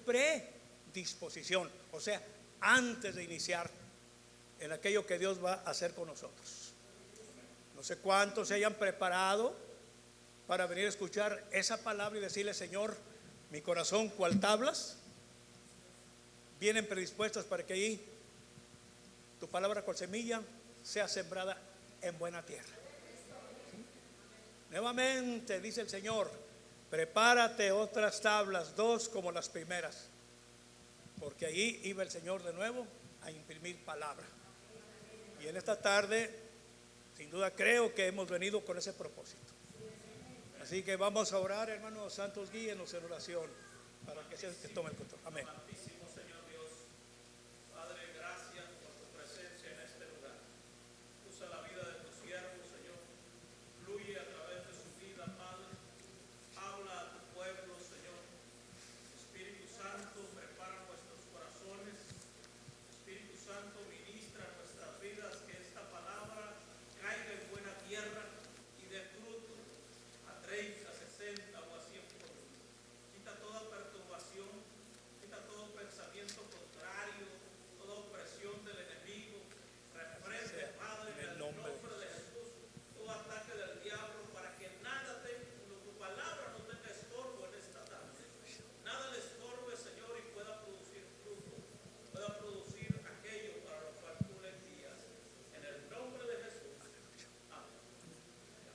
predisposición, o sea, antes de iniciar en aquello que Dios va a hacer con nosotros. No sé cuántos se hayan preparado para venir a escuchar esa palabra y decirle: Señor, mi corazón cual tablas, vienen predispuestos para que ahí tu palabra cual semilla sea sembrada en buena tierra. Nuevamente dice el Señor: prepárate otras tablas, 2 como las primeras, porque ahí iba el Señor de nuevo a imprimir palabra. Y en esta tarde, sin duda, creo que hemos venido con ese propósito. Así que vamos a orar, hermanos santos, guíenos en oración para que sea el que tome el control. Amén.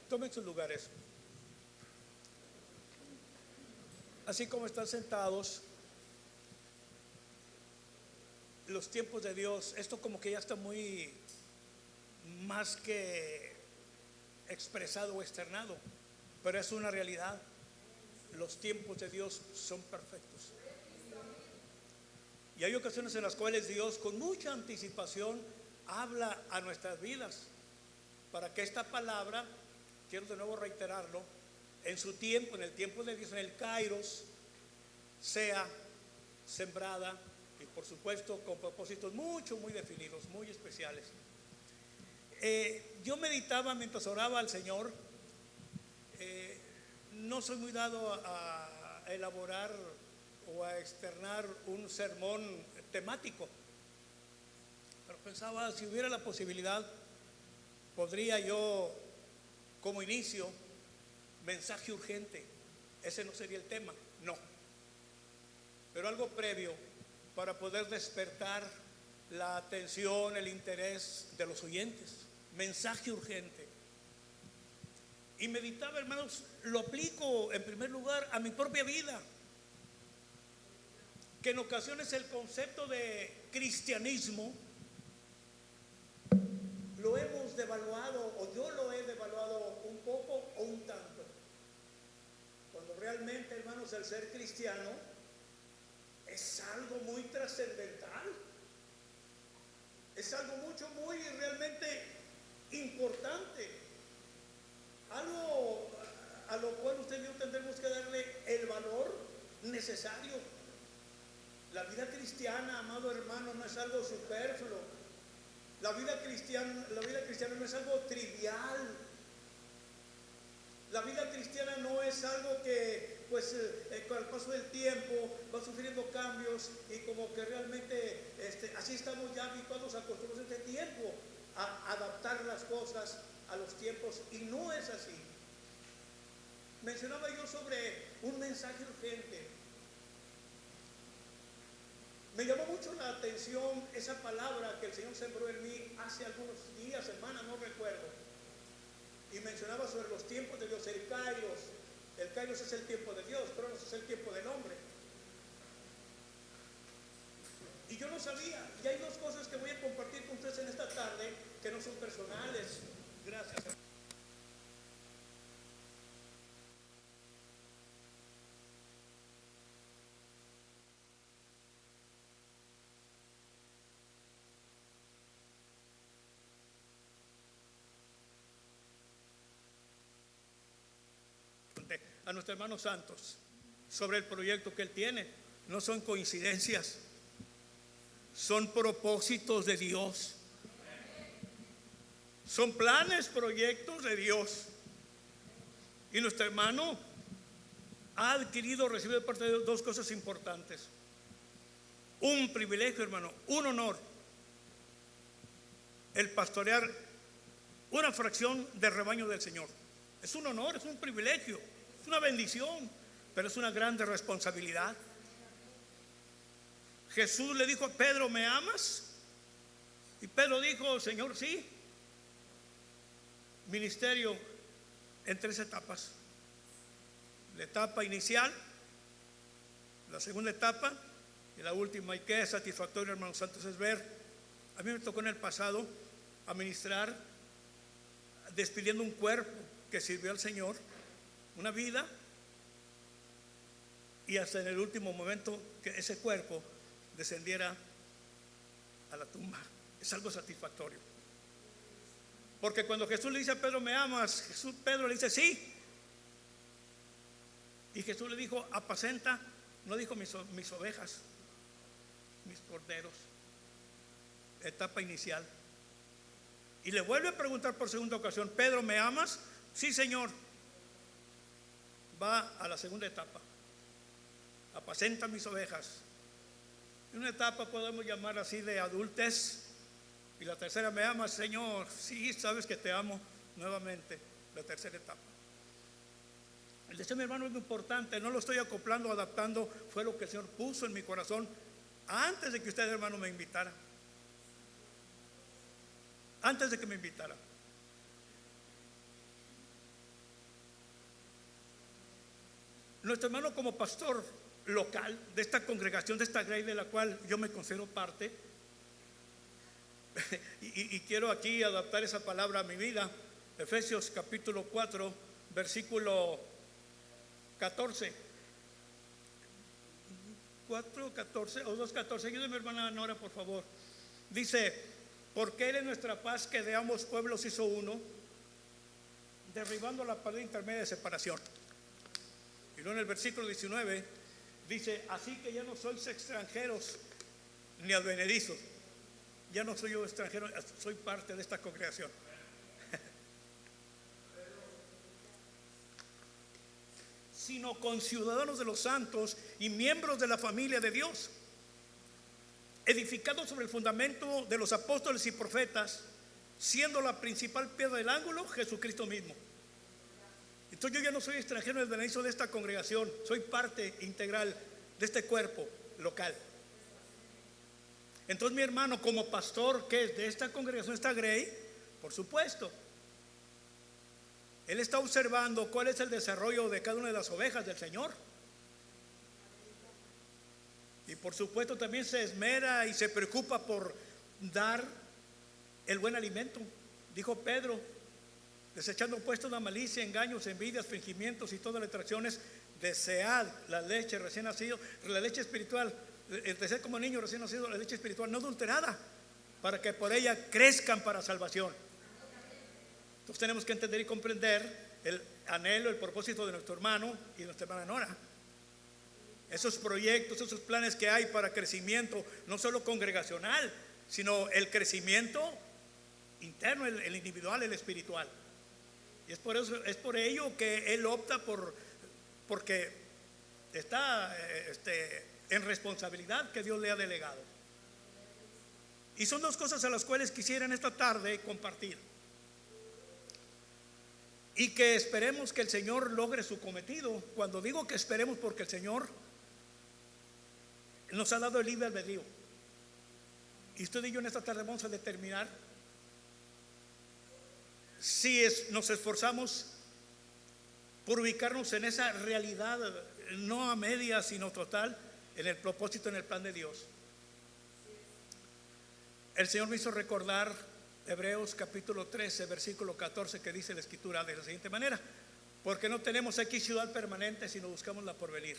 Tomen sus lugares. Así como están sentados, los tiempos de Dios, esto como que ya está muy más que expresado o externado, pero es una realidad. Los tiempos de Dios son perfectos. Y hay ocasiones en las cuales Dios, con mucha anticipación, habla a nuestras vidas para que esta palabra, quiero de nuevo reiterarlo, en su tiempo, en el tiempo de Dios, en el Kairos, sea sembrada, y por supuesto con propósitos muy definidos, muy especiales. Yo meditaba mientras oraba al Señor. No soy muy dado a elaborar o a externar un sermón temático, pero pensaba, si hubiera la posibilidad, podría yo, como inicio, mensaje urgente. Ese no sería el tema, no, pero algo previo para poder despertar la atención, el interés de los oyentes. Mensaje urgente. Y meditaba, hermanos, lo aplico en primer lugar a mi propia vida, que en ocasiones el concepto de cristianismo lo hemos devaluado, o yo lo he devaluado un poco o un tanto, cuando realmente, hermanos, el ser cristiano es algo muy trascendental, es algo muy realmente importante, algo a lo cual usted y yo tendremos que darle el valor necesario. La vida cristiana, amado hermano, no es algo superfluo. La vida cristiana no es algo trivial. La vida cristiana no es algo que, pues, con el paso del tiempo va sufriendo cambios y como que realmente así estamos ya habituados, acostumbrados a este tiempo, a adaptar las cosas a los tiempos, y no es así. Mencionaba yo sobre un mensaje urgente. Me llamó mucho la atención esa palabra que el Señor sembró en mí hace algunos días, semanas, no recuerdo. Y mencionaba sobre los tiempos de Dios, el Kairos. El Kairos es el tiempo de Dios, Cronos es el tiempo del hombre. Y yo no sabía. Y hay dos cosas que voy a compartir con ustedes en esta tarde que no son personales. Gracias. A nuestro hermano Santos sobre el proyecto que él tiene. No son coincidencias, son propósitos de Dios, son planes, proyectos de Dios. Y nuestro hermano ha adquirido, recibido de parte de Dios, dos cosas importantes. un privilegio, hermano, un honor el pastorear una fracción del rebaño del Señor. Es un honor, es un privilegio, es una bendición, pero es una grande responsabilidad. Jesús le dijo a Pedro: ¿me amas? Y Pedro dijo: Señor, sí. Ministerio en 3 etapas: la etapa inicial, la segunda etapa y la última. Y qué satisfactorio, hermanos santos, es ver. A mí me tocó en el pasado administrar, despidiendo un cuerpo que sirvió al Señor, una vida, y hasta en el último momento que ese cuerpo descendiera a la tumba. Es algo satisfactorio, porque cuando Jesús le dice a Pedro: ¿me amas?, Pedro le dice: sí. Y Jesús le dijo: apacenta, no dijo mis ovejas, mis corderos. Etapa inicial. Y le vuelve a preguntar por segunda ocasión: Pedro, ¿me amas? Sí, Señor. Va a la segunda etapa: apacenta mis ovejas. En una etapa podemos llamar así de adultez. Y la tercera: ¿me amas, Señor? Sí, sabes que te amo. Nuevamente, la tercera etapa. El deseo, mi hermano, es muy importante. No lo estoy acoplando, adaptando. Fue lo que el Señor puso en mi corazón antes de que usted, hermano, me invitara. Antes de que me invitara. Nuestro hermano, como pastor local de esta congregación, de esta grey de la cual yo me considero parte, y quiero aquí adaptar esa palabra a mi vida. Efesios capítulo 4, versículo 14. 4:14 o 2:14. Ayúdeme, hermana Nora, por favor. Dice: porque Él es nuestra paz, que de ambos pueblos hizo uno, derribando la pared intermedia de separación. Y luego en el versículo 19 dice: así que ya no sois extranjeros ni advenedizos. Ya no soy yo extranjero, soy parte de esta congregación. Sino conciudadanos de los santos y miembros de la familia de Dios, edificados sobre el fundamento de los apóstoles y profetas, siendo la principal piedra del ángulo Jesucristo mismo. Entonces yo ya no soy extranjero ni advenedizo de esta congregación, soy parte integral de este cuerpo local. Entonces, mi hermano, como pastor que es de esta congregación, esta grey, por supuesto, él está observando cuál es el desarrollo de cada una de las ovejas del Señor. Y por supuesto también se esmera y se preocupa por dar el buen alimento. Dijo Pedro: desechando pues toda malicia, engaños, envidias, fingimientos y todas las atracciones, desead la leche recién nacido, la leche espiritual, desead como niño recién nacido la leche espiritual no adulterada, para que por ella crezcan para salvación. Entonces tenemos que entender y comprender el anhelo, el propósito de nuestro hermano y de nuestra hermana Nora. Esos proyectos, esos planes que hay para crecimiento, no solo congregacional, sino el crecimiento interno, el individual, el espiritual. Y es por ello que él opta porque está en responsabilidad que Dios le ha delegado. Y son dos cosas a las cuales quisiera en esta tarde compartir, y que esperemos que el Señor logre su cometido. Cuando digo que esperemos, porque el Señor nos ha dado el libre albedrío, y usted y yo en esta tarde vamos a determinar si nos esforzamos por ubicarnos en esa realidad, no a media sino total, en el propósito, en el plan de Dios. El Señor me hizo recordar Hebreos capítulo 13, versículo 14, que dice la escritura de la siguiente manera: porque no tenemos aquí ciudad permanente, sino buscamos la porvenir.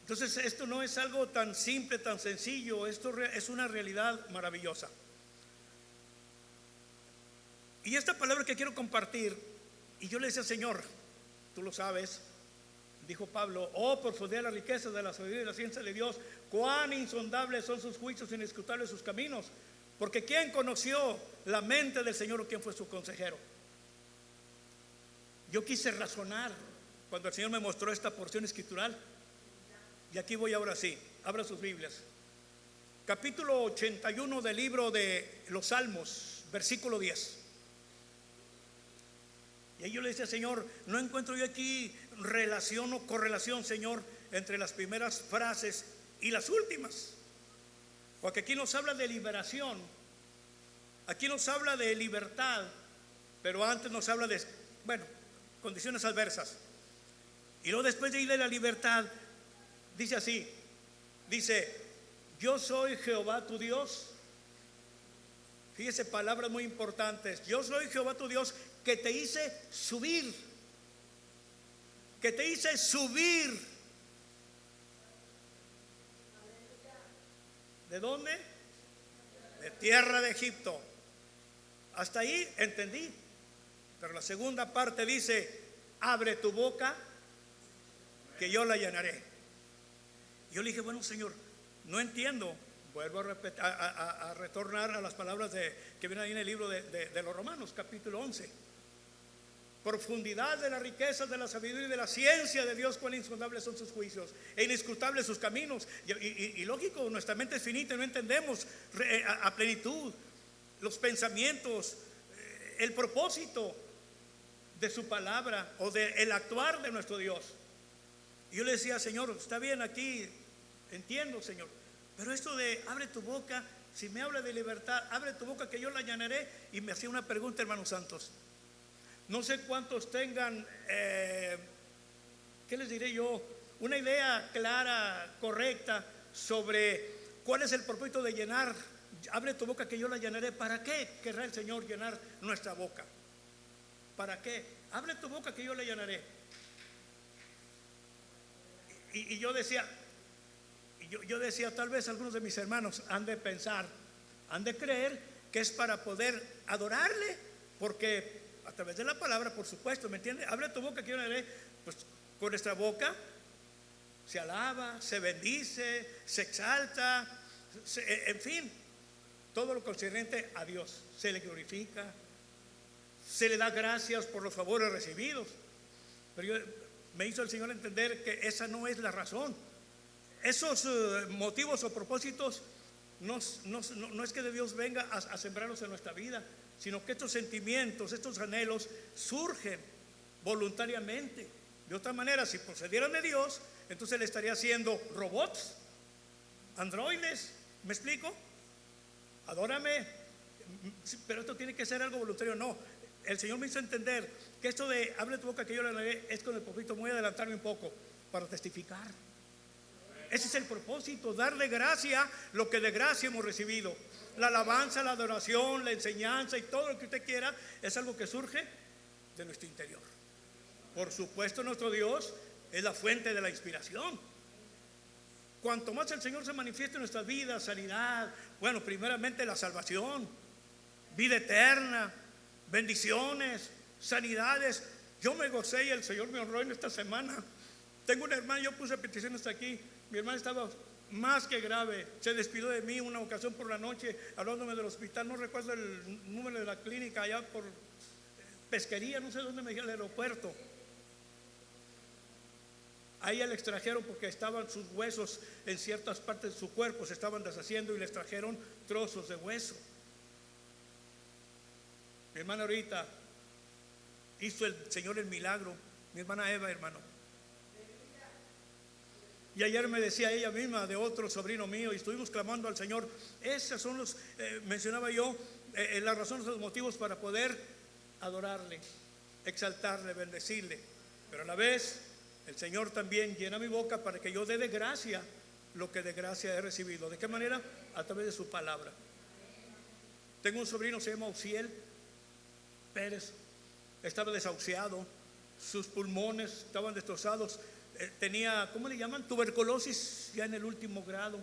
Entonces esto no es algo tan simple, tan sencillo, esto es una realidad maravillosa. Y esta palabra que quiero compartir, y yo le decía: Señor, tú lo sabes, dijo Pablo: oh, profundidad de la riqueza de la sabiduría y la ciencia de Dios, cuán insondables son sus juicios, inescrutables sus caminos. Porque ¿quién conoció la mente del Señor, o quién fue su consejero? Yo quise razonar cuando el Señor me mostró esta porción escritural, Y aquí voy ahora sí, abra sus Biblias. Capítulo 81 del libro de los Salmos, versículo 10. Y ahí yo le decía, Señor, no encuentro yo aquí relación o correlación, Señor, entre las primeras frases y las últimas. Porque aquí nos habla de liberación, aquí nos habla de libertad, pero antes nos habla de, condiciones adversas. Y luego después de ir de la libertad, dice así, dice, yo soy Jehová tu Dios. Fíjese, palabras muy importantes. Yo soy Jehová tu Dios, que te hice subir. Que te hice subir. ¿De dónde? De tierra de Egipto. Hasta ahí entendí. Pero la segunda parte dice, abre tu boca, que yo la llenaré. Yo le dije, bueno, Señor, no entiendo. Vuelvo a retornar a las palabras que vienen ahí en el libro de los Romanos, capítulo 11. Profundidad de las riquezas de la sabiduría y de la ciencia de Dios, cuán insondables son sus juicios e inescrutables sus caminos. Y lógico, nuestra mente es finita, no entendemos a plenitud los pensamientos, el propósito de su palabra o del actuar de nuestro Dios. Y yo le decía, Señor, está bien aquí, entiendo, Señor, pero esto de abre tu boca, si me habla de libertad, abre tu boca que yo la llenaré. Y me hacía una pregunta, hermanos santos. No sé cuántos tengan, ¿qué les diré yo? Una idea clara, correcta sobre cuál es el propósito de llenar. Abre tu boca que yo la llenaré. ¿Para qué querrá el Señor llenar nuestra boca? ¿Para qué? Abre tu boca que yo la llenaré. Y yo decía, tal vez algunos de mis hermanos han de pensar, han de creer que es para poder adorarle, porque a través de la palabra, por supuesto, ¿me entiende? Abre tu boca que yo la llenaré. Pues con nuestra boca se alaba, se bendice, se exalta, en fin, todo lo concerniente a Dios. Se le glorifica, se le da gracias por los favores recibidos. Pero me hizo el Señor entender que esa no es la razón. Esos motivos o propósitos no es que de Dios venga a sembrarlos en nuestra vida, sino que estos sentimientos, estos anhelos surgen voluntariamente. De otra manera, si procedieran de Dios, entonces le estaría haciendo robots, androides. ¿Me explico? Adórame, pero esto tiene que ser algo voluntario. No, el Señor me hizo entender que esto de abre tu boca que yo la llenaré es con el propósito. Voy a adelantarme un poco para testificar. Ese es el propósito, darle gracia lo que de gracia hemos recibido. La alabanza, la adoración, la enseñanza y todo lo que usted quiera es algo que surge de nuestro interior. Por supuesto, nuestro Dios es la fuente de la inspiración. Cuanto más el Señor se manifiesta en nuestras vidas, sanidad, primeramente la salvación, vida eterna, bendiciones, sanidades. Yo me gocé y el Señor me honró en esta semana. Tengo una hermana, yo puse peticiones aquí. Mi hermana estaba más que grave, se despidió de mí una ocasión por la noche, hablándome del hospital. No recuerdo el número de la clínica, allá por Pesquería, no sé dónde me dijeron, el aeropuerto. A ella le extrajeron porque estaban sus huesos en ciertas partes de su cuerpo, se estaban deshaciendo y le extrajeron trozos de hueso. Mi hermana ahorita hizo el Señor el milagro, mi hermana Eva, hermano. Y ayer me decía ella misma de otro sobrino mío, y estuvimos clamando al Señor. Esas son mencionaba yo, las razones, los motivos para poder adorarle, exaltarle, bendecirle. Pero a la vez, el Señor también llena mi boca para que yo dé de gracia lo que de gracia he recibido. ¿De qué manera? A través de su palabra. Tengo un sobrino, se llama Uciel Pérez. Estaba desahuciado, sus pulmones estaban destrozados. Tenía, ¿cómo le llaman? Tuberculosis ya en el último grado.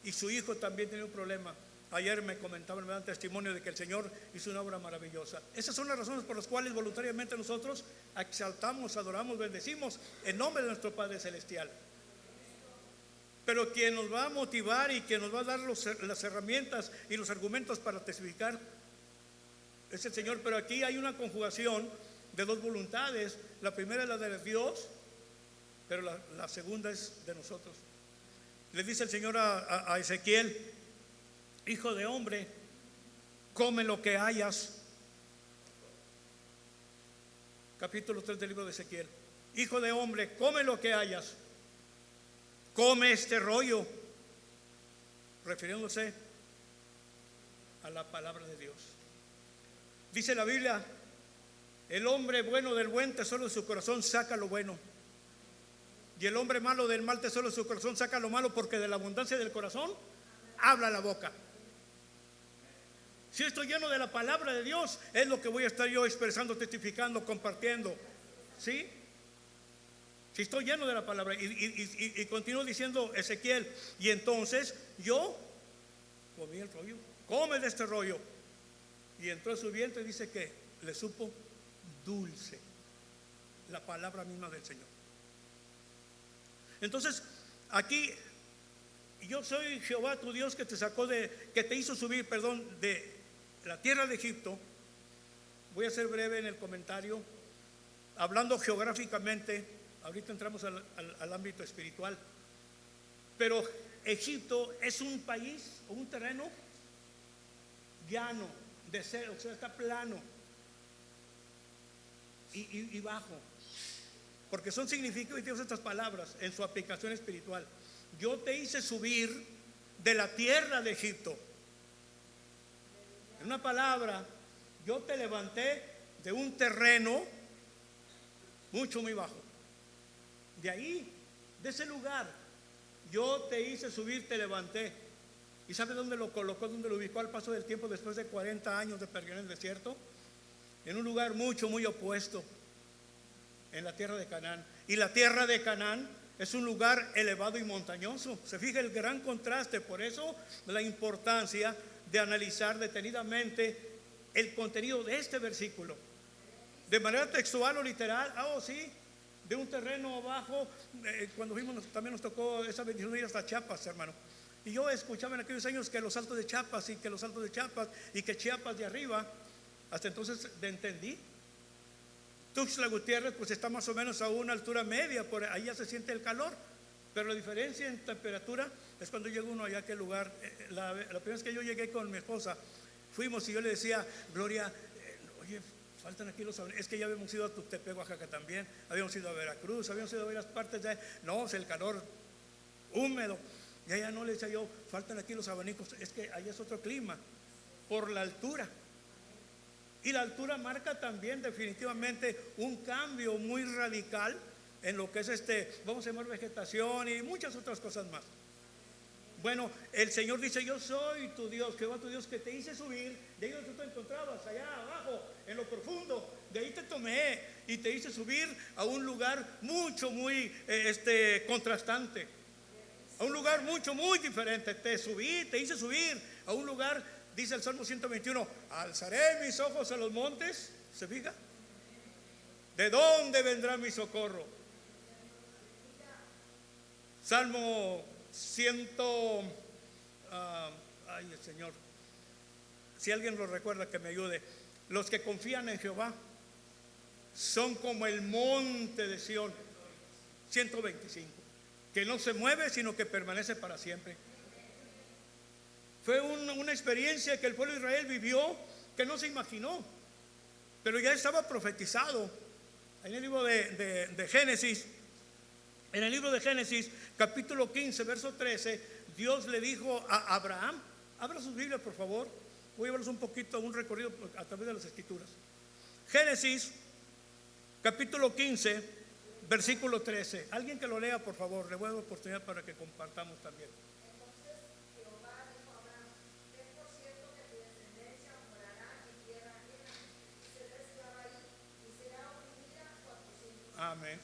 Y su hijo también tenía un problema. Ayer me comentaban, me dan testimonio de que el Señor hizo una obra maravillosa. Esas son las razones por las cuales voluntariamente nosotros exaltamos, adoramos, bendecimos en nombre de nuestro Padre Celestial. Pero quien nos va a motivar y quien nos va a dar las herramientas y los argumentos para testificar es el Señor. Pero aquí hay una conjugación de dos voluntades. La primera es la de Dios pero la segunda es de nosotros. Le dice el Señor a Ezequiel: hijo de hombre, come lo que hayas. Capítulo 3 del libro de Ezequiel. Hijo de hombre, come lo que hayas. Come este rollo, refiriéndose a la palabra de Dios. Dice la Biblia: el hombre bueno del buen tesoro de su corazón saca lo bueno, y el hombre malo del mal tesoro de su corazón saca lo malo, porque de la abundancia del corazón habla la boca. Si estoy lleno de la palabra de Dios, es lo que voy a estar yo expresando, testificando, compartiendo. ¿Sí? Si estoy lleno de la palabra. Y continúa diciendo Ezequiel: y entonces yo comí el rollo. Come de este rollo. Y entró a su vientre, y dice que le supo dulce la palabra misma del Señor. Entonces, aquí: yo soy Jehová tu Dios, que te sacó que te hizo subir, de la tierra de Egipto. Voy a ser breve en el comentario, hablando geográficamente. Ahorita entramos al ámbito espiritual. Pero Egipto es un país o un terreno llano, desierto, o sea, está plano y bajo. Porque son significativas estas palabras en su aplicación espiritual. Yo te hice subir de la tierra de Egipto. En una palabra, yo te levanté de un terreno mucho, muy bajo. De ahí, de ese lugar, yo te hice subir, te levanté. ¿Y sabe dónde lo colocó, dónde lo ubicó al paso del tiempo, después de 40 años de peregrinaje en el desierto? En un lugar mucho, muy opuesto, en la tierra de Canaán. Y la tierra de Canaán es un lugar elevado y montañoso. Se fija el gran contraste. Por eso la importancia de analizar detenidamente el contenido de este versículo, de manera textual o literal. Sí, de un terreno bajo. Cuando fuimos, también nos tocó esa bendición de ir hasta Chiapas, hermano. Y yo escuchaba en aquellos años que los altos de Chiapas, y que los altos de Chiapas, y que Chiapas de arriba. Hasta entonces entendí. Tuxtla Gutiérrez pues está más o menos a una altura media, por ahí ya se siente el calor, pero la diferencia en temperatura es cuando llega uno allá a aquel lugar. La primera vez que yo llegué con mi esposa, fuimos y yo le decía: Gloria, oye, faltan aquí los abanicos. Es que ya habíamos ido a Tuxtepec, Oaxaca también, habíamos ido a Veracruz, habíamos ido a varias partes de... No, es el calor húmedo. Y allá no, le decía yo, faltan aquí los abanicos. Es que allá es otro clima, por la altura. Y la altura marca también definitivamente un cambio muy radical en lo que es vamos a llamar vegetación y muchas otras cosas más. Bueno, el Señor dice: yo soy tu Dios, Jehová tu Dios, que te hice subir de ahí donde tú te encontrabas, allá abajo, en lo profundo. De ahí te tomé y te hice subir a un lugar mucho, muy contrastante, a un lugar mucho, muy diferente. Te hice subir a un lugar, dice el Salmo 121, alzaré mis ojos a los montes. ¿Se fija? ¿De dónde vendrá mi socorro? Salmo 100, ay, el Señor, si alguien lo recuerda, que me ayude. Los que confían en Jehová son como el monte de Sión. 125, que no se mueve, sino que permanece para siempre. Fue una experiencia que el pueblo de Israel vivió, que no se imaginó, pero ya estaba profetizado. En el libro de Génesis, en el libro de Génesis, capítulo 15, verso 13, Dios le dijo a Abraham, abra sus Biblias por favor, voy a llevarles un poquito, un recorrido a través de las Escrituras. Génesis, capítulo 15, versículo 13. Alguien que lo lea por favor, le voy a dar oportunidad para que compartamos también. Amén.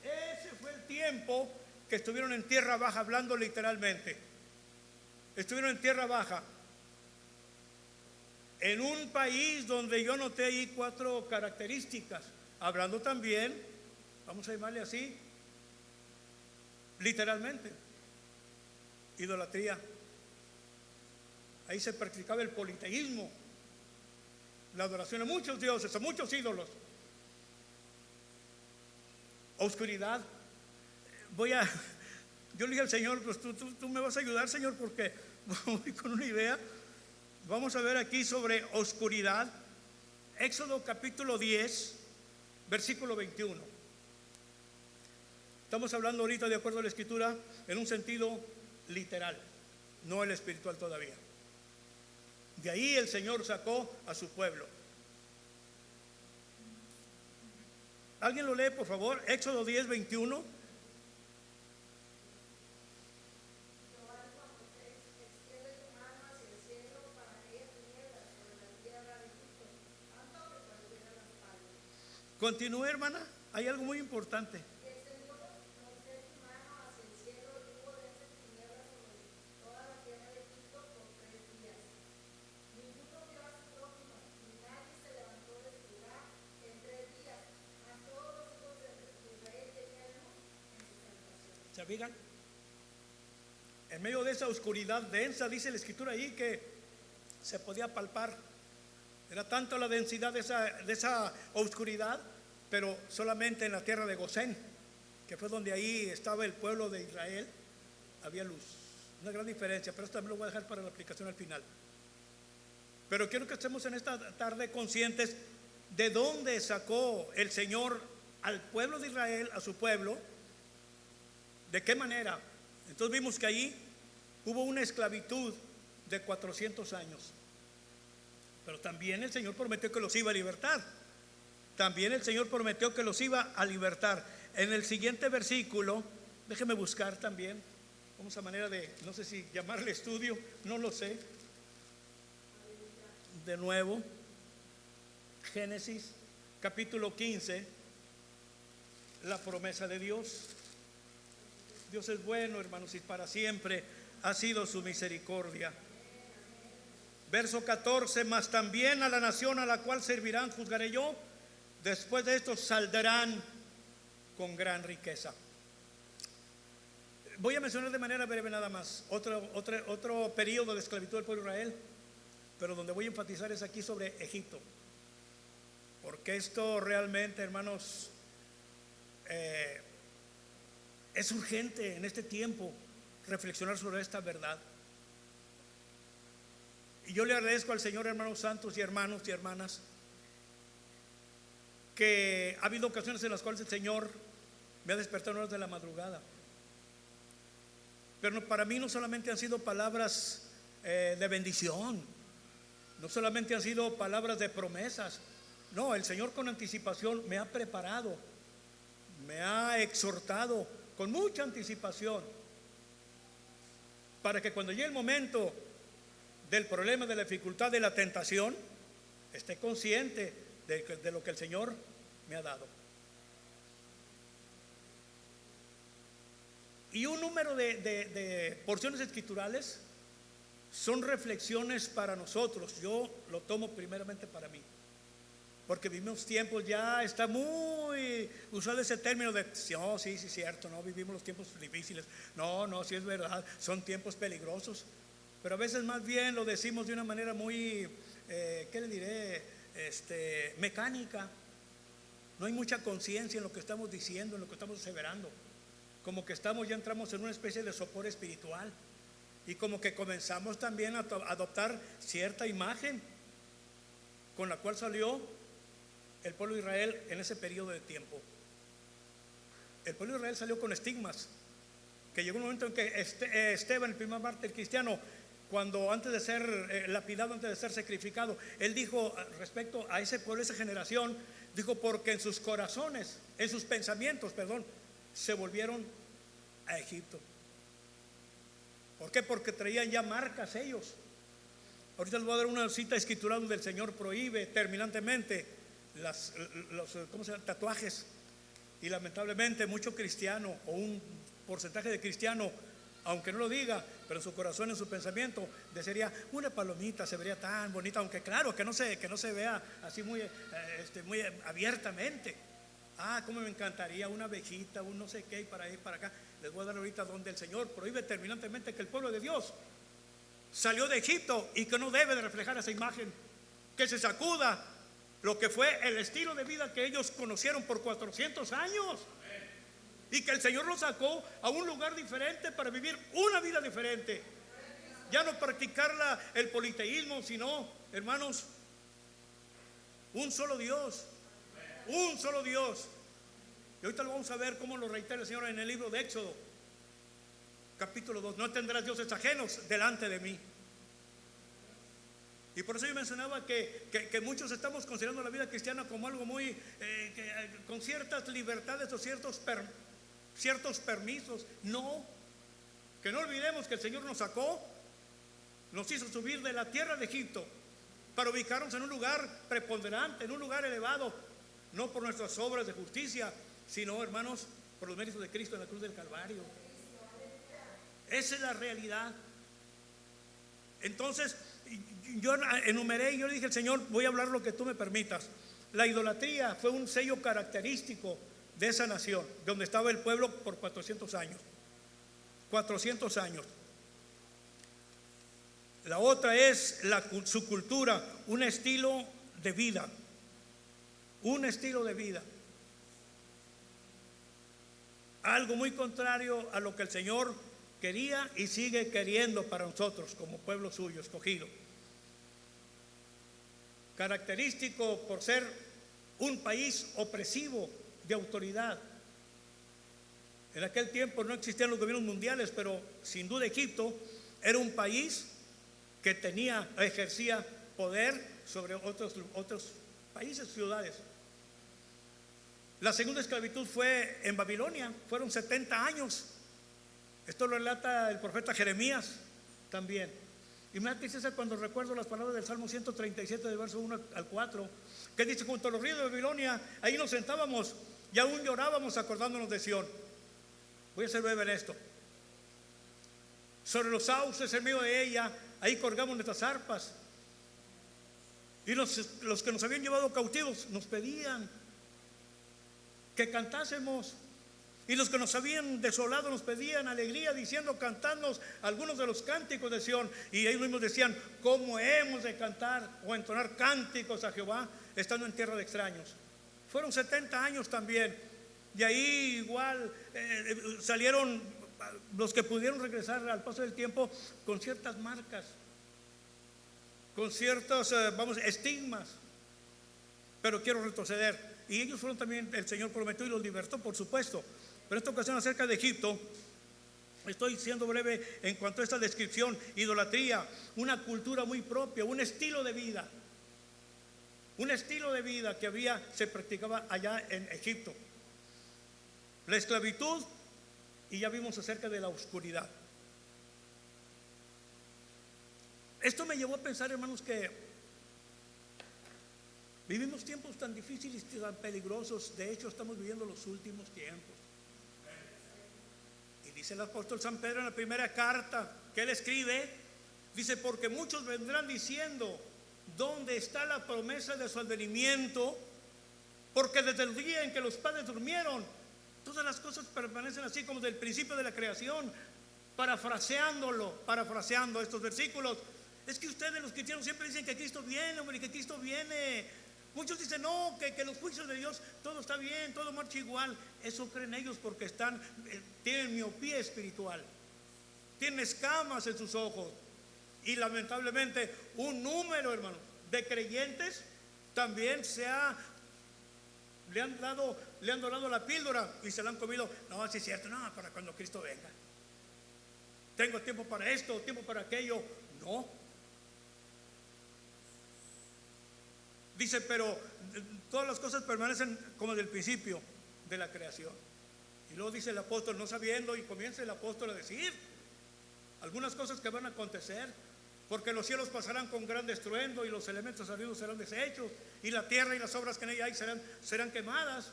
Ese fue el tiempo que estuvieron en tierra baja, hablando literalmente. Estuvieron en tierra baja, en un país donde yo noté ahí 4 características, hablando también, vamos a llamarle así, literalmente, idolatría. Ahí se practicaba el politeísmo, la adoración a muchos dioses, a muchos ídolos. Oscuridad, yo le dije al Señor, pues tú me vas a ayudar, Señor, porque voy con una idea. Vamos a ver aquí sobre oscuridad. Éxodo capítulo 10, versículo 21. Estamos hablando ahorita de acuerdo a la Escritura en un sentido literal, no el espiritual todavía. De ahí el Señor sacó a su pueblo. ¿Alguien lo lee, por favor? Éxodo 10, 21. Continúe, hermana. Hay algo muy importante. ¿Se fijan? En medio de esa oscuridad densa, dice la Escritura ahí que se podía palpar. Era tanto la densidad de esa oscuridad, pero solamente en la tierra de Gosén, que fue donde ahí estaba el pueblo de Israel, había luz. Una gran diferencia, pero esto también lo voy a dejar para la aplicación al final. Pero quiero que estemos en esta tarde conscientes de dónde sacó el Señor al pueblo de Israel, a su pueblo, de qué manera. Entonces vimos que ahí hubo una esclavitud de 400 años. Pero también el Señor prometió que los iba a libertar. También el Señor prometió que los iba a libertar. En el siguiente versículo, déjeme buscar también, vamos a manera de, no sé si llamarle estudio, no lo sé. De nuevo, Génesis capítulo 15, la promesa de Dios. Dios es bueno, hermanos, y para siempre ha sido su misericordia. Verso 14, mas también a la nación a la cual servirán juzgaré yo. Después de esto saldrán con gran riqueza. Voy a mencionar de manera breve nada más otro periodo de esclavitud del pueblo de Israel, pero donde voy a enfatizar es aquí sobre Egipto, porque esto realmente, hermanos, es urgente en este tiempo reflexionar sobre esta verdad. Y yo le agradezco al Señor, hermanos santos y hermanos y hermanas, que ha habido ocasiones en las cuales el Señor me ha despertado en horas de la madrugada. Pero para mí no solamente han sido palabras de bendición, no solamente han sido palabras de promesas. No, el Señor con anticipación me ha preparado, me ha exhortado con mucha anticipación, para que cuando llegue el momento del problema, de la dificultad, de la tentación, esté consciente de lo que el Señor me ha dado. Y un número de porciones escriturales son reflexiones para nosotros. Yo lo tomo primeramente para mí, porque vivimos tiempos, ya está muy usado ese término de oh, sí, cierto, no, vivimos los tiempos difíciles. No, sí es verdad, son tiempos peligrosos. Pero a veces más bien lo decimos de una manera muy, ¿qué le diré? Mecánica. No hay mucha conciencia en lo que estamos diciendo, en lo que estamos aseverando. Como que ya entramos en una especie de sopor espiritual. Y como que comenzamos también a adoptar cierta imagen con la cual salió el pueblo de Israel en ese periodo de tiempo. El pueblo de Israel salió con estigmas, que llegó un momento en que Esteban, el primer mártir cristiano, cuando antes de ser lapidado, antes de ser sacrificado, él dijo respecto a ese pueblo, esa generación, dijo, porque en sus corazones, en sus pensamientos, se volvieron a Egipto. ¿Por qué? Porque traían ya marcas ellos. Ahorita les voy a dar una cita escritural donde el Señor prohíbe terminantemente los tatuajes. Y lamentablemente mucho cristiano, o un porcentaje de cristiano, aunque no lo diga, pero en su corazón, en su pensamiento, desearía una palomita, se vería tan bonita, aunque claro, que no se vea así muy abiertamente. Cómo me encantaría una abejita, un no sé qué, y para ir para acá. Les voy a dar ahorita donde el Señor prohíbe terminantemente que el pueblo de Dios salió de Egipto y que no debe de reflejar esa imagen, que se sacuda lo que fue el estilo de vida que ellos conocieron por 400 años. y que el Señor los sacó a un lugar diferente para vivir una vida diferente. Ya no practicar el politeísmo, sino, hermanos, un solo Dios. Un solo Dios. Y ahorita lo vamos a ver cómo lo reitera el Señor en el libro de Éxodo, capítulo 2. No tendrás dioses ajenos delante de mí. Y por eso yo mencionaba que muchos estamos considerando la vida cristiana como algo muy con ciertas libertades o ciertos permisos. No, que no olvidemos que el Señor nos sacó, nos hizo subir de la tierra de Egipto para ubicarnos en un lugar preponderante, en un lugar elevado, no por nuestras obras de justicia, sino, hermanos, por los méritos de Cristo en la cruz del Calvario. Esa es la realidad. Entonces, yo enumeré y yo le dije al Señor, voy a hablar lo que tú me permitas. La idolatría fue un sello característico de esa nación, donde estaba el pueblo por 400 años. 400 años. La otra es su cultura, un estilo de vida. Un estilo de vida. Algo muy contrario a lo que el Señor quería y sigue queriendo para nosotros como pueblo suyo escogido. Característico por ser un país opresivo de autoridad. En aquel tiempo no existían los gobiernos mundiales, pero sin duda Egipto era un país que ejercía poder sobre otros países, ciudades. La segunda esclavitud fue en Babilonia, fueron 70 años. Esto lo relata el profeta Jeremías también. Y me da tristeza cuando recuerdo las palabras del Salmo 137, del verso 1 al 4, que dice: junto a los ríos de Babilonia, ahí nos sentábamos y aún llorábamos acordándonos de Sión. Voy a ser breve en esto. Sobre los sauces en medio de ella, ahí colgamos nuestras arpas. Y los que nos habían llevado cautivos nos pedían que cantásemos. Y los que nos habían desolado nos pedían alegría, diciendo: cantadnos algunos de los cánticos de Sión. Y ellos mismos decían: ¿cómo hemos de cantar o entonar cánticos a Jehová estando en tierra de extraños? Fueron 70 años también. Y ahí igual salieron los que pudieron regresar al paso del tiempo con ciertas marcas, con ciertos estigmas. Pero quiero retroceder. Y ellos fueron también, el Señor prometió y los libertó, por supuesto. Pero esta ocasión acerca de Egipto, estoy siendo breve en cuanto a esta descripción. Idolatría, una cultura muy propia, un estilo de vida. Un estilo de vida que se practicaba allá en Egipto. La esclavitud, y ya vimos acerca de la oscuridad. Esto me llevó a pensar, hermanos, que vivimos tiempos tan difíciles y tan peligrosos. De hecho, estamos viviendo los últimos tiempos. Y dice el apóstol San Pedro en la primera carta que él escribe, dice: porque muchos vendrán diciendo: ¿dónde está la promesa de su advenimiento? Porque desde el día en que los padres durmieron, todas las cosas permanecen así como del principio de la creación. Parafraseando estos versículos, es que ustedes, los cristianos, siempre dicen que Cristo viene, hombre, y que Cristo viene. Muchos dicen no, que los juicios de Dios todo está bien, todo marcha igual. Eso creen ellos porque tienen miopía espiritual, tienen escamas en sus ojos. Y lamentablemente un número, hermano, de creyentes también le han dorado la píldora y se la han comido. No, sí es cierto, no, para cuando Cristo venga. Tengo tiempo para esto, tiempo para aquello. No. Dice: pero todas las cosas permanecen como del principio de la creación. Y luego dice el apóstol, no sabiendo, y comienza el apóstol a decir algunas cosas que van a acontecer. Porque los cielos pasarán con gran estruendo, y los elementos arriba serán deshechos, y la tierra y las obras que en ella hay serán quemadas.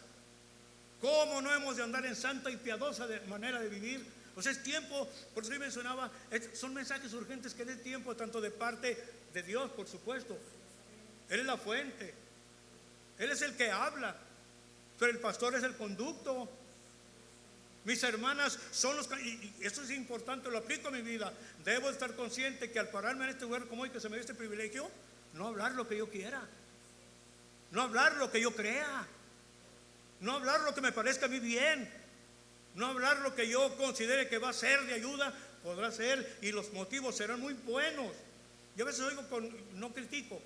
¿Cómo no hemos de andar en santa y piadosa manera de vivir? O sea, es tiempo, por eso yo mencionaba, son mensajes urgentes que den tiempo, tanto de parte de Dios, por supuesto. Él es la fuente, Él es el que habla, pero el pastor es el conducto. Mis hermanas son y esto es importante, lo aplico a mi vida. Debo estar consciente que al pararme en este lugar como hoy, que se me dio este privilegio, no hablar lo que yo quiera, no hablar lo que yo crea, no hablar lo que me parezca a mí bien. no hablar lo que yo considere que va a ser de ayuda, podrá ser, y los motivos serán muy buenos. Yo a veces oigo, no critico,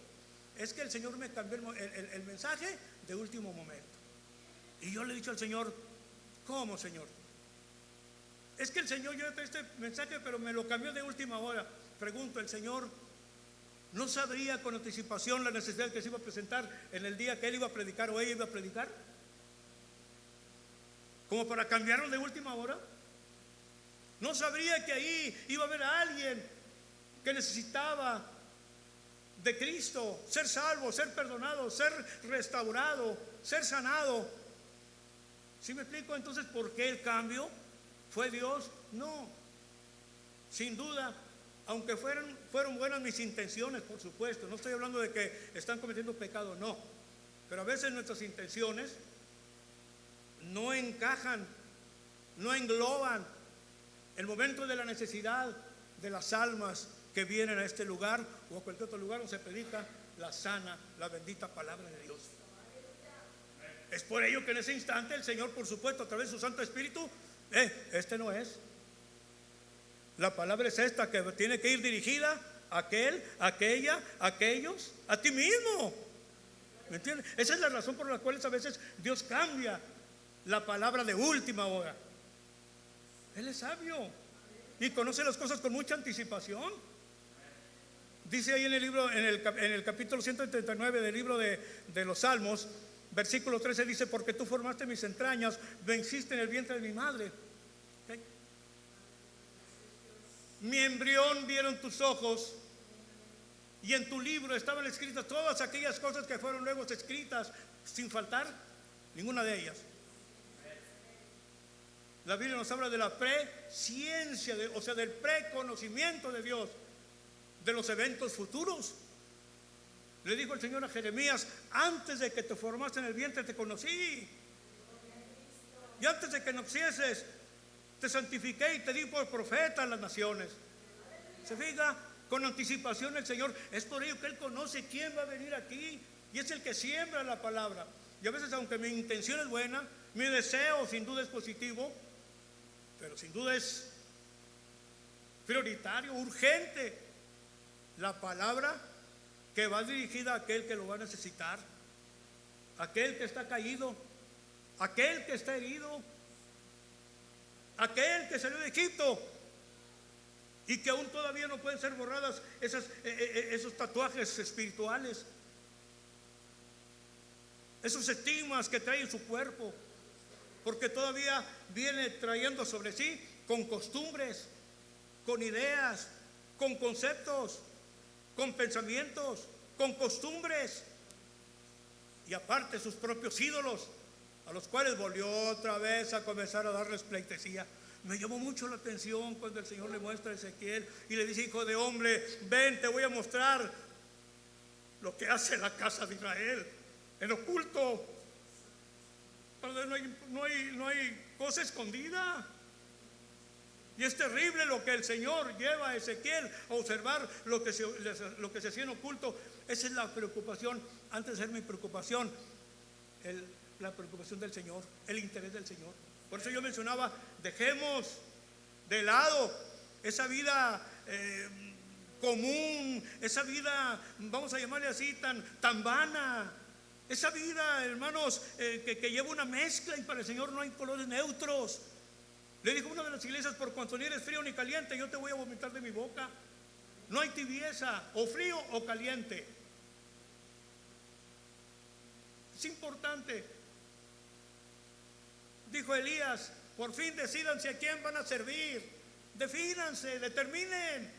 es que el Señor me cambió el mensaje de último momento. Y yo le he dicho al Señor, ¿cómo, Señor? Es que el Señor, yo traía este mensaje, pero me lo cambió de última hora. Pregunto, ¿el Señor no sabría con anticipación la necesidad que se iba a presentar en el día que Él iba a predicar o ella iba a predicar? ¿Como para cambiarlo de última hora? ¿No sabría que ahí iba a haber a alguien que necesitaba de Cristo, ser salvo, ser perdonado, ser restaurado, ser sanado? ¿Sí me explico? Entonces, ¿por qué el cambio? ¿Fue Dios? No. Sin duda, aunque fueron buenas mis intenciones, por supuesto. No estoy hablando de que están cometiendo pecado, no. Pero a veces nuestras intenciones no encajan, no engloban el momento de la necesidad de las almas que vienen a este lugar o a cualquier otro lugar donde se predica la sana, la bendita palabra de Dios. Es por ello que en ese instante el Señor, por supuesto, a través de su Santo Espíritu, este no es. La palabra es esta, que tiene que ir dirigida a aquel, a aquella, a aquellos, a ti mismo. ¿Me entiendes? Esa es la razón por la cual a veces Dios cambia la palabra de última hora. Él es sabio y conoce las cosas con mucha anticipación. Dice ahí en el libro, en el capítulo 139 del libro de los Salmos, versículo 13, dice: porque tú formaste mis entrañas, venciste en el vientre de mi madre. ¿Okay? Mi embrión vieron tus ojos, y en tu libro estaban escritas todas aquellas cosas que fueron luego escritas, sin faltar ninguna de ellas. La Biblia nos habla de la presciencia, o sea, del preconocimiento de Dios, de los eventos futuros. Le dijo el Señor a Jeremías: antes de que te formaste en el vientre te conocí, y antes de que nacieses te santifiqué y te di por profeta a las naciones. Se fija, con anticipación el Señor. Es por ello que Él conoce quién va a venir aquí, y es el que siembra la palabra. Y a veces, aunque mi intención es buena, mi deseo sin duda es positivo, pero sin duda es prioritario, urgente, la palabra que va dirigida a aquel que lo va a necesitar, aquel que está caído, aquel que está herido, aquel que salió de Egipto y que aún todavía no pueden ser borradas esos tatuajes espirituales, esos estigmas que trae en su cuerpo, porque todavía viene trayendo sobre sí con costumbres, con ideas, con conceptos, con pensamientos, con costumbres, y aparte sus propios ídolos, a los cuales volvió otra vez a comenzar a darles pleitesía. Me llamó mucho la atención cuando el Señor le muestra a Ezequiel y le dice: hijo de hombre, ven, te voy a mostrar lo que hace la casa de Israel en oculto. No hay cosa escondida. Y es terrible lo que el Señor lleva a Ezequiel a observar lo que se hacía en oculto. Esa es la preocupación, antes de ser mi preocupación, la preocupación del Señor, el interés del Señor. Por eso yo mencionaba, dejemos de lado esa vida común, esa vida, vamos a llamarle así, tan vana. Esa vida, hermanos, que lleva una mezcla, y para el Señor no hay colores neutros. Le dijo una de las iglesias: por cuanto ni eres frío ni caliente, yo te voy a vomitar de mi boca. No hay tibieza, o frío o caliente. Es importante. Dijo Elías: por fin decídanse a quién van a servir. Defínanse, determinen.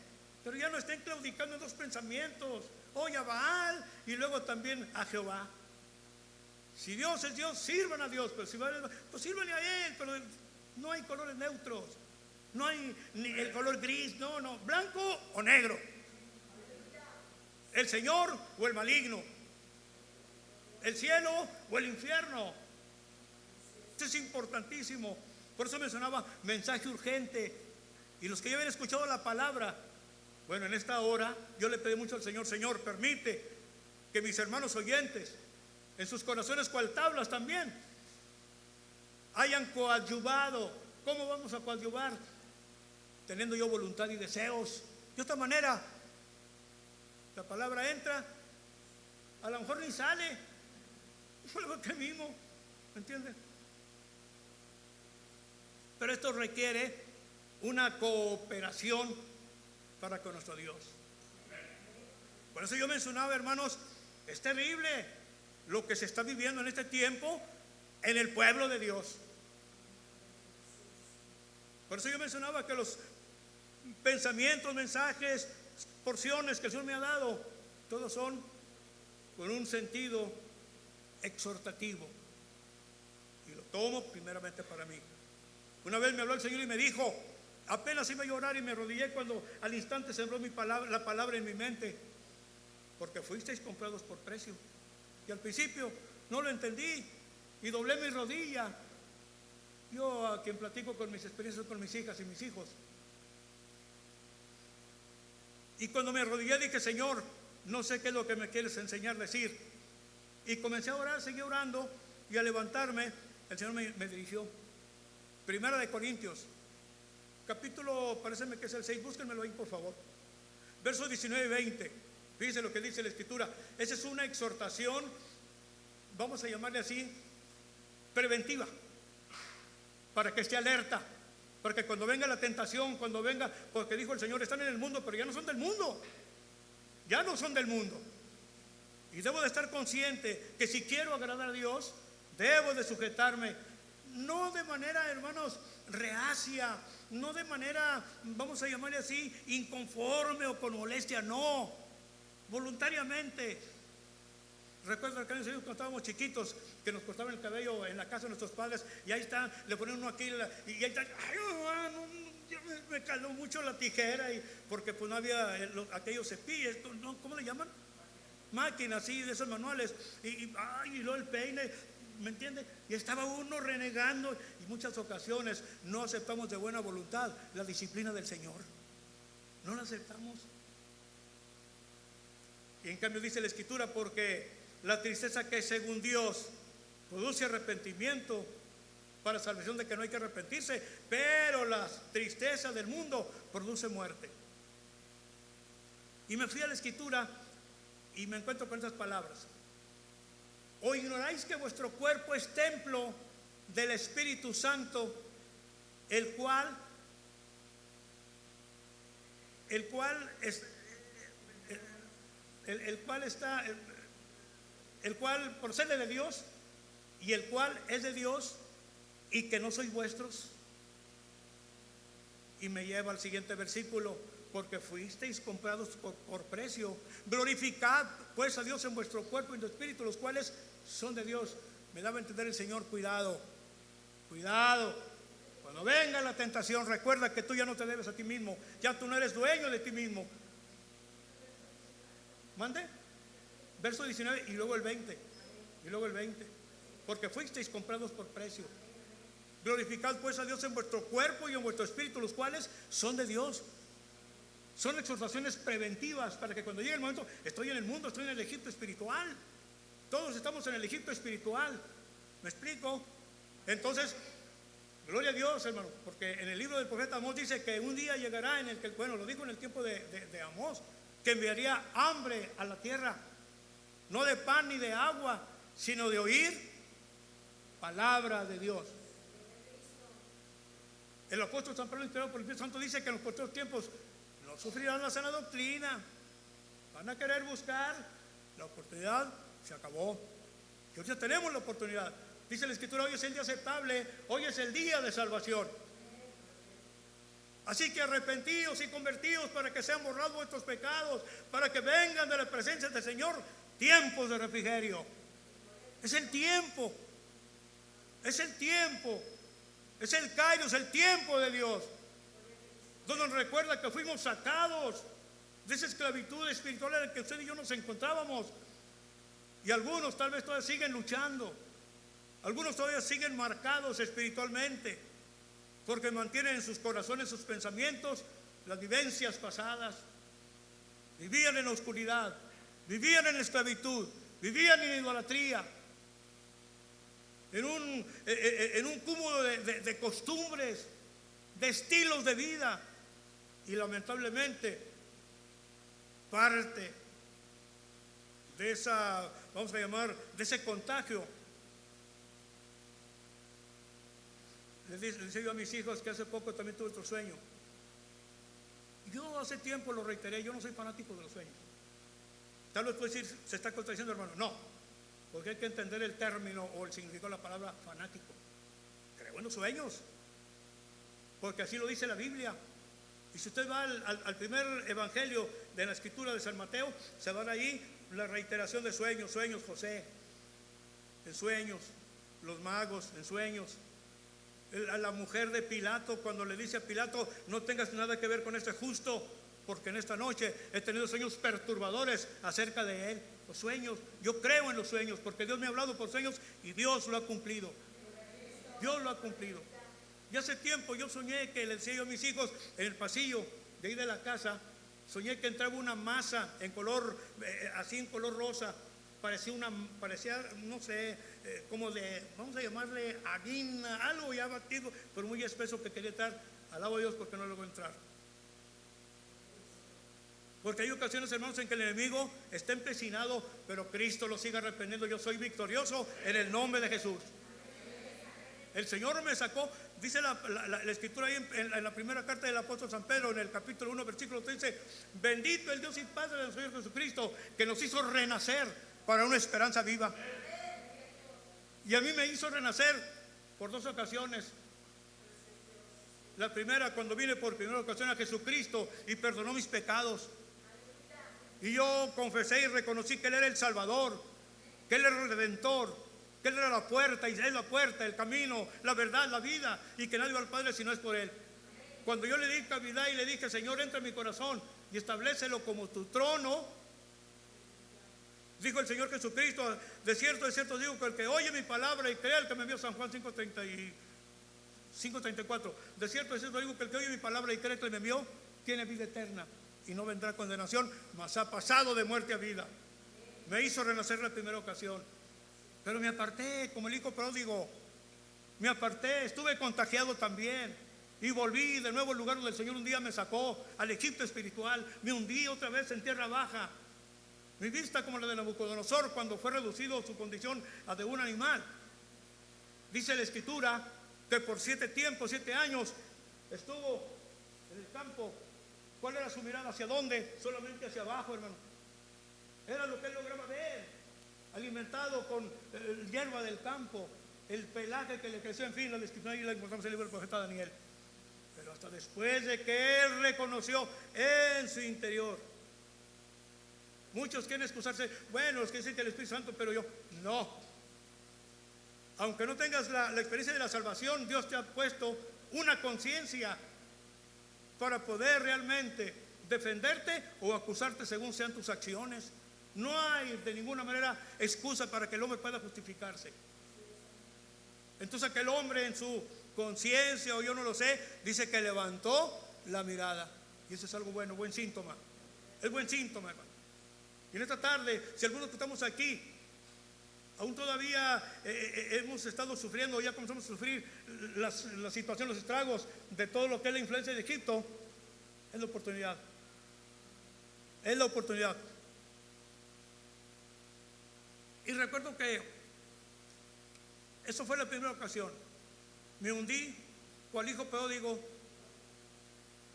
Pero ya no estén claudicando en dos pensamientos: hoy a Baal y luego también a Jehová. Si Dios es Dios, sirvan a Dios, pero si Baal, pues sírvanle a Él. Pero no hay colores neutros, no hay ni el color gris, no, blanco o negro, el Señor o el maligno, el cielo o el infierno. Esto es importantísimo. Por eso mencionaba mensaje urgente. Y los que ya habían escuchado la palabra, bueno, en esta hora yo le pedí mucho al Señor: Señor, permite que mis hermanos oyentes, en sus corazones cual tablas también, hayan coadyuvado ¿Cómo vamos a coadyuvar? Teniendo yo voluntad y deseos. De otra manera, la palabra entra, a lo mejor ni sale, fue lo que mismo, ¿me entiendes? Pero esto requiere una cooperación para con nuestro Dios. Por eso yo mencionaba, hermanos, es terrible lo que se está viviendo en este tiempo en el pueblo de Dios. Por eso yo mencionaba que los pensamientos, mensajes, porciones que el Señor me ha dado, todos son con un sentido exhortativo. Y lo tomo primeramente para mí. Una vez me habló el Señor y me dijo, apenas iba a llorar y me arrodillé cuando al instante sembró la palabra en mi mente, porque fuisteis comprados por precio. Y al principio no lo entendí y doblé mi rodilla. Yo, a quien platico con mis experiencias con mis hijas y mis hijos, y cuando me arrodillé dije, Señor, no sé qué es lo que me quieres enseñar, decir. Y comencé a orar, seguí orando, y al levantarme el Señor me dirigió. Primera de Corintios, capítulo, paréceme que es el 6, búsquenmelo ahí por favor, versos 19 y 20. Fíjense lo que dice la Escritura. Esa es una exhortación, vamos a llamarle así, preventiva, para que esté alerta, para que cuando venga la tentación, cuando venga, porque dijo el Señor, están en el mundo, pero ya no son del mundo, ya no son del mundo. Y debo de estar consciente que si quiero agradar a Dios, debo de sujetarme, no de manera, hermanos, reacia, no de manera, vamos a llamarle así, inconforme o con molestia, no, voluntariamente. Recuerdo acá en el cuando estábamos chiquitos, que nos cortaban el cabello en la casa de nuestros padres, y ahí está, le ponen uno aquí, y ahí está, ay, me caló mucho la tijera, porque pues no había aquellos cepillos, ¿no? ¿Cómo le llaman? Máquinas, así, de esos manuales, y luego el peine, ¿me entiende? Y estaba uno renegando, y muchas ocasiones no aceptamos de buena voluntad la disciplina del Señor, no la aceptamos. Y en cambio dice la Escritura, porque la tristeza que según Dios produce arrepentimiento para salvación, de que no hay que arrepentirse, pero la tristeza del mundo produce muerte. Y me fui a la Escritura y me encuentro con estas palabras: ¿o ignoráis que vuestro cuerpo es templo del Espíritu Santo, el cual procede de Dios, y el cual es de Dios, y que no sois vuestros? Y me lleva al siguiente versículo: porque fuisteis comprados por precio. Glorificad pues a Dios en vuestro cuerpo y en tu espíritu, los cuales son de Dios. Me daba a entender el Señor, cuidado, cuando venga la tentación, recuerda que tú ya no te debes a ti mismo, ya tú no eres dueño de ti mismo. Mande, verso 19 y luego el 20, porque fuisteis comprados por precio. Glorificad pues a Dios en vuestro cuerpo y en vuestro espíritu, los cuales son de Dios. Son exhortaciones preventivas para que cuando llegue el momento, estoy en el mundo, estoy en el Egipto espiritual. Todos estamos en el Egipto espiritual. ¿Me explico? Entonces, gloria a Dios, hermano, porque en el libro del profeta Amós dice que un día llegará en el que, bueno, lo dijo en el tiempo de Amós, que enviaría hambre a la tierra, no de pan ni de agua, sino de oír palabra de Dios. El apóstol San Pablo, inspirado por el Espíritu Santo, dice que en los posteriores tiempos no sufrirán la sana doctrina, van a querer buscar la oportunidad. Se acabó. Y ahorita tenemos la oportunidad. Dice la Escritura: hoy es el día aceptable, hoy es el día de salvación. Así que arrepentidos y convertidos para que sean borrados vuestros pecados, para que vengan de la presencia del Señor tiempos de refrigerio. Es el tiempo, es el kairos, el tiempo de Dios, donde nos recuerda que fuimos sacados de esa esclavitud espiritual en la que usted y yo nos encontrábamos. Y algunos tal vez todavía siguen luchando, algunos todavía siguen marcados espiritualmente, porque mantienen en sus corazones, sus pensamientos, las vivencias pasadas. Vivían en la oscuridad, vivían en la esclavitud, vivían en idolatría, en un cúmulo de costumbres de estilos de vida. Y lamentablemente, parte de esa, vamos a llamar, de ese contagio, les decía yo a mis hijos que hace poco también tuve otro sueño. Yo hace tiempo lo reiteré, yo no soy fanático de los sueños. Tal vez puede decir, se está contradiciendo, hermano. No, porque hay que entender el término o el significado de la palabra fanático. Creo en los sueños, porque así lo dice la Biblia. Y si usted va al primer evangelio de la escritura de San Mateo, se va a ver ahí la reiteración de sueños, sueños, José, en sueños, los magos, en sueños. A la mujer de Pilato, cuando le dice a Pilato, no tengas nada que ver con este justo, porque en esta noche he tenido sueños perturbadores acerca de él. Los sueños, yo creo en los sueños, porque Dios me ha hablado por sueños y Dios lo ha cumplido. Dios lo ha cumplido. Y hace tiempo yo soñé que le decía yo a mis hijos en el pasillo de ahí de la casa, soñé que entraba una masa en color, así en color rosa, parecía no sé, como de, vamos a llamarle harina, algo ya batido, pero muy espeso, que quería estar. Alabo a Dios porque no logró entrar. Porque hay ocasiones, hermanos, en que el enemigo está empecinado, pero Cristo lo sigue reprendiendo. Yo soy victorioso en el nombre de Jesús. El Señor me sacó, dice la escritura ahí en la primera carta del apóstol San Pedro, en el capítulo 1, versículo 3, dice: bendito el Dios y Padre del Señor Jesucristo, que nos hizo renacer para una esperanza viva. Y a mí me hizo renacer por dos ocasiones. La primera, cuando vine por primera ocasión a Jesucristo y perdonó mis pecados. Y yo confesé y reconocí que Él era el Salvador, que Él era el Redentor, que Él era la puerta, y es la puerta, el camino, la verdad, la vida, y que nadie va al Padre si no es por Él. Cuando yo le di cavidad y le dije: Señor, entra en mi corazón y establécelo como tu trono, dijo el Señor Jesucristo: de cierto digo que el que oye mi palabra y crea, el que me envió, San Juan 5:34, de cierto digo que el que oye mi palabra y cree que me envió, tiene vida eterna y no vendrá condenación, mas ha pasado de muerte a vida. Me hizo renacer la primera ocasión. Pero me aparté, como el hijo pródigo. Me aparté, estuve contagiado también. Y volví de nuevo al lugar donde el Señor un día me sacó, al Egipto espiritual. Me hundí otra vez en tierra baja. Mi vista como la de Nabucodonosor, cuando fue reducido su condición a de un animal. Dice la escritura que por 7 años estuvo en el campo. ¿Cuál era su mirada? ¿Hacia dónde? Solamente hacia abajo, hermano. Era lo que él lograba ver. Alimentado con hierba del campo, el pelaje que le creció, en fin, la descripción ahí la encontramos en el libro del profeta Daniel. Pero hasta después de que él reconoció en su interior. Muchos quieren excusarse: bueno, es que dicen que el Espíritu Santo, pero yo no. Aunque no tengas la experiencia de la salvación, Dios te ha puesto una conciencia para poder realmente defenderte o acusarte según sean tus acciones. No hay de ninguna manera excusa para que el hombre pueda justificarse. Entonces aquel hombre en su conciencia, o yo no lo sé, dice que levantó la mirada. Y eso es algo bueno, buen síntoma. Es buen síntoma, hermano. Y en esta tarde, si algunos que estamos aquí aún todavía hemos estado sufriendo, ya comenzamos a sufrir la situación, los estragos de todo lo que es la influencia de Egipto, es la oportunidad. Es la oportunidad. Y recuerdo que eso fue la primera ocasión. Me hundí cual hijo pródigo.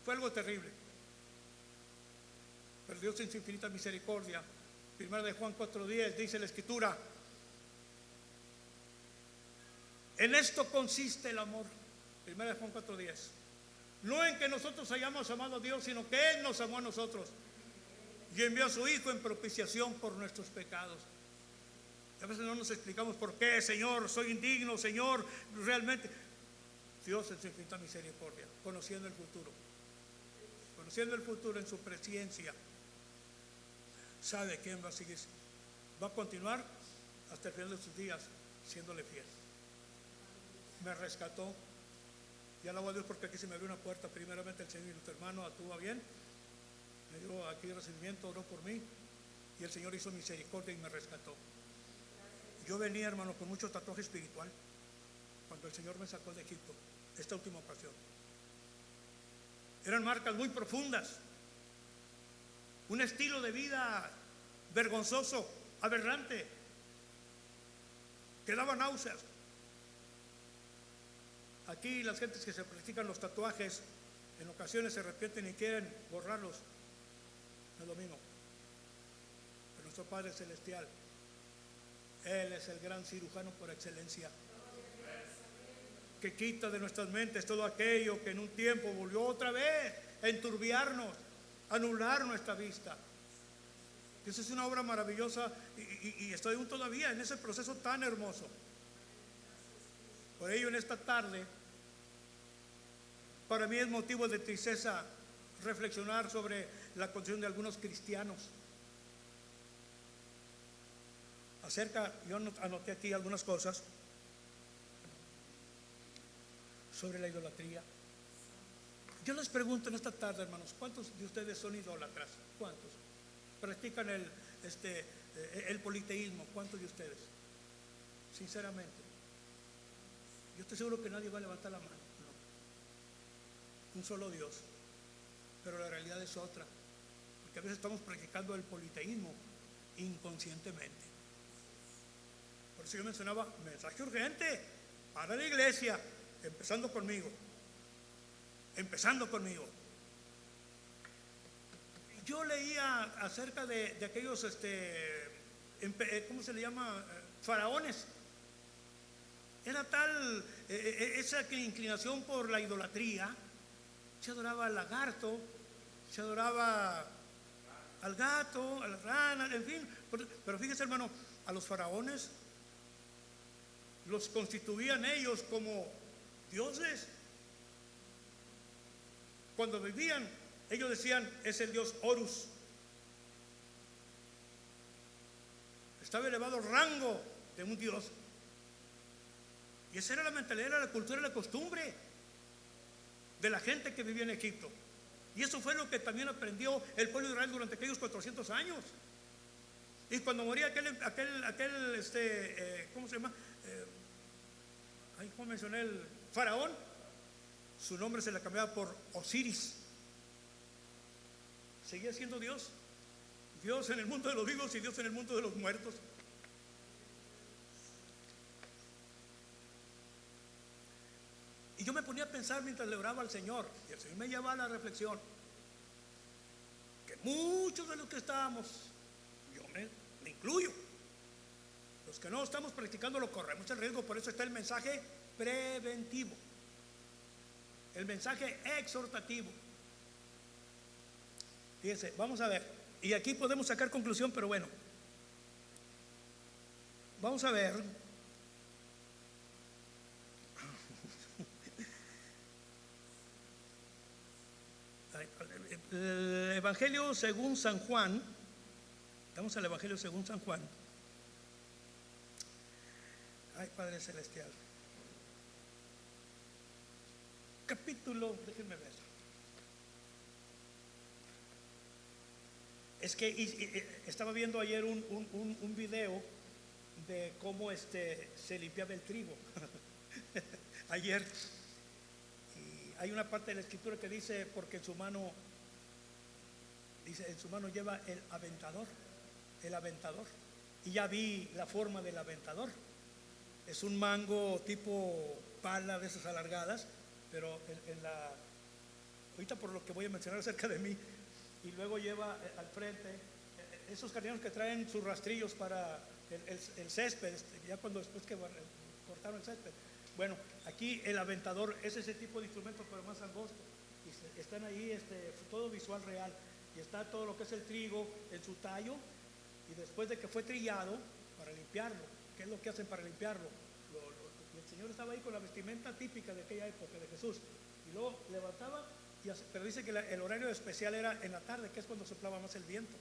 Fue algo terrible. Pero Dios en su infinita misericordia, primera de Juan 4:10, dice la escritura: en esto consiste el amor. Primera de Juan 4:10. No en que nosotros hayamos amado a Dios, sino que Él nos amó a nosotros y envió a su Hijo en propiciación por nuestros pecados. A veces no nos explicamos por qué: Señor, soy indigno, Señor, realmente. Dios en su infinita misericordia, conociendo el futuro en su presencia, sabe quién va a seguir, va a continuar hasta el final de sus días siéndole fiel. Me rescató, y alabo a Dios porque aquí se me abrió una puerta. Primeramente el Señor y nuestro hermano actuó bien, me dio aquí recibimiento, oró por mí, y el Señor hizo misericordia y me rescató. Yo venía, hermano, con mucho tatuaje espiritual cuando el Señor me sacó de Egipto, esta última ocasión. Eran marcas muy profundas, un estilo de vida vergonzoso, aberrante, que daba náuseas. Aquí las gentes que se practican los tatuajes en ocasiones se arrepienten y quieren borrarlos. No es lo mismo. Pero nuestro Padre Celestial, Él es el gran cirujano por excelencia, que quita de nuestras mentes todo aquello que en un tiempo volvió otra vez a enturbiarnos, a anular nuestra vista. Esa es una obra maravillosa y estoy aún todavía en ese proceso tan hermoso. Por ello, en esta tarde, para mí es motivo de tristeza reflexionar sobre la condición de algunos cristianos. Yo anoté aquí algunas cosas sobre la idolatría. Yo les pregunto en esta tarde, hermanos, ¿cuántos de ustedes son idólatras? ¿Cuántos? ¿Practican el politeísmo? ¿Cuántos de ustedes? Sinceramente, yo estoy seguro que nadie va a levantar la mano. No. Un solo Dios. Pero la realidad es otra. Porque a veces estamos practicando el politeísmo inconscientemente. Por eso yo mencionaba, mensaje urgente para la iglesia, empezando conmigo. Yo leía acerca de aquellos, ¿cómo se le llama? Faraones. Era tal esa inclinación por la idolatría. Se adoraba al lagarto, se adoraba al gato, a la rana, en fin. Pero fíjese, hermano, a los faraones los constituían ellos como dioses. Cuando vivían, ellos decían, es el dios Horus. Estaba elevado al rango de un dios. Y esa era la mentalidad, era la cultura y la costumbre de la gente que vivía en Egipto. Y eso fue lo que también aprendió el pueblo de Israel durante aquellos 400 años. Y cuando moría aquel ¿cómo se llama? ¿Cómo mencioné? El faraón. Su nombre se le cambiaba por Osiris. Seguía siendo Dios. Dios en el mundo de los vivos y Dios en el mundo de los muertos. Y yo me ponía a pensar mientras le oraba al Señor, y el Señor me llevaba a la reflexión, que muchos de los que estábamos, yo me incluyo, los que no estamos practicando lo corremos el riesgo. Por eso está el mensaje preventivo, el mensaje exhortativo. Fíjense, vamos a ver, y aquí podemos sacar conclusión, pero bueno, vamos a ver. El Evangelio según San Juan. Vamos al Evangelio según San Juan. Ay, Padre Celestial. Capítulo, déjenme ver. Es que estaba viendo ayer un video de cómo se limpiaba el trigo. Ayer. Y hay una parte de la escritura que dice, porque en su mano lleva el aventador. Y ya vi la forma del aventador. Es un mango tipo pala de esas alargadas, pero ahorita por lo que voy a mencionar acerca de mí. Y luego lleva al frente esos jardineros que traen sus rastrillos para el césped, ya después que cortaron el césped. Bueno, aquí el aventador es ese tipo de instrumento, pero más angosto. Y están ahí todo visual real. Y está todo lo que es el trigo en su tallo. Y después de que fue trillado, para limpiarlo, ¿qué es lo que hacen para limpiarlo? Y el Señor estaba ahí con la vestimenta típica de aquella época de Jesús. Y luego levantaba, pero dice que el horario especial era en la tarde, que es cuando soplaba más el viento.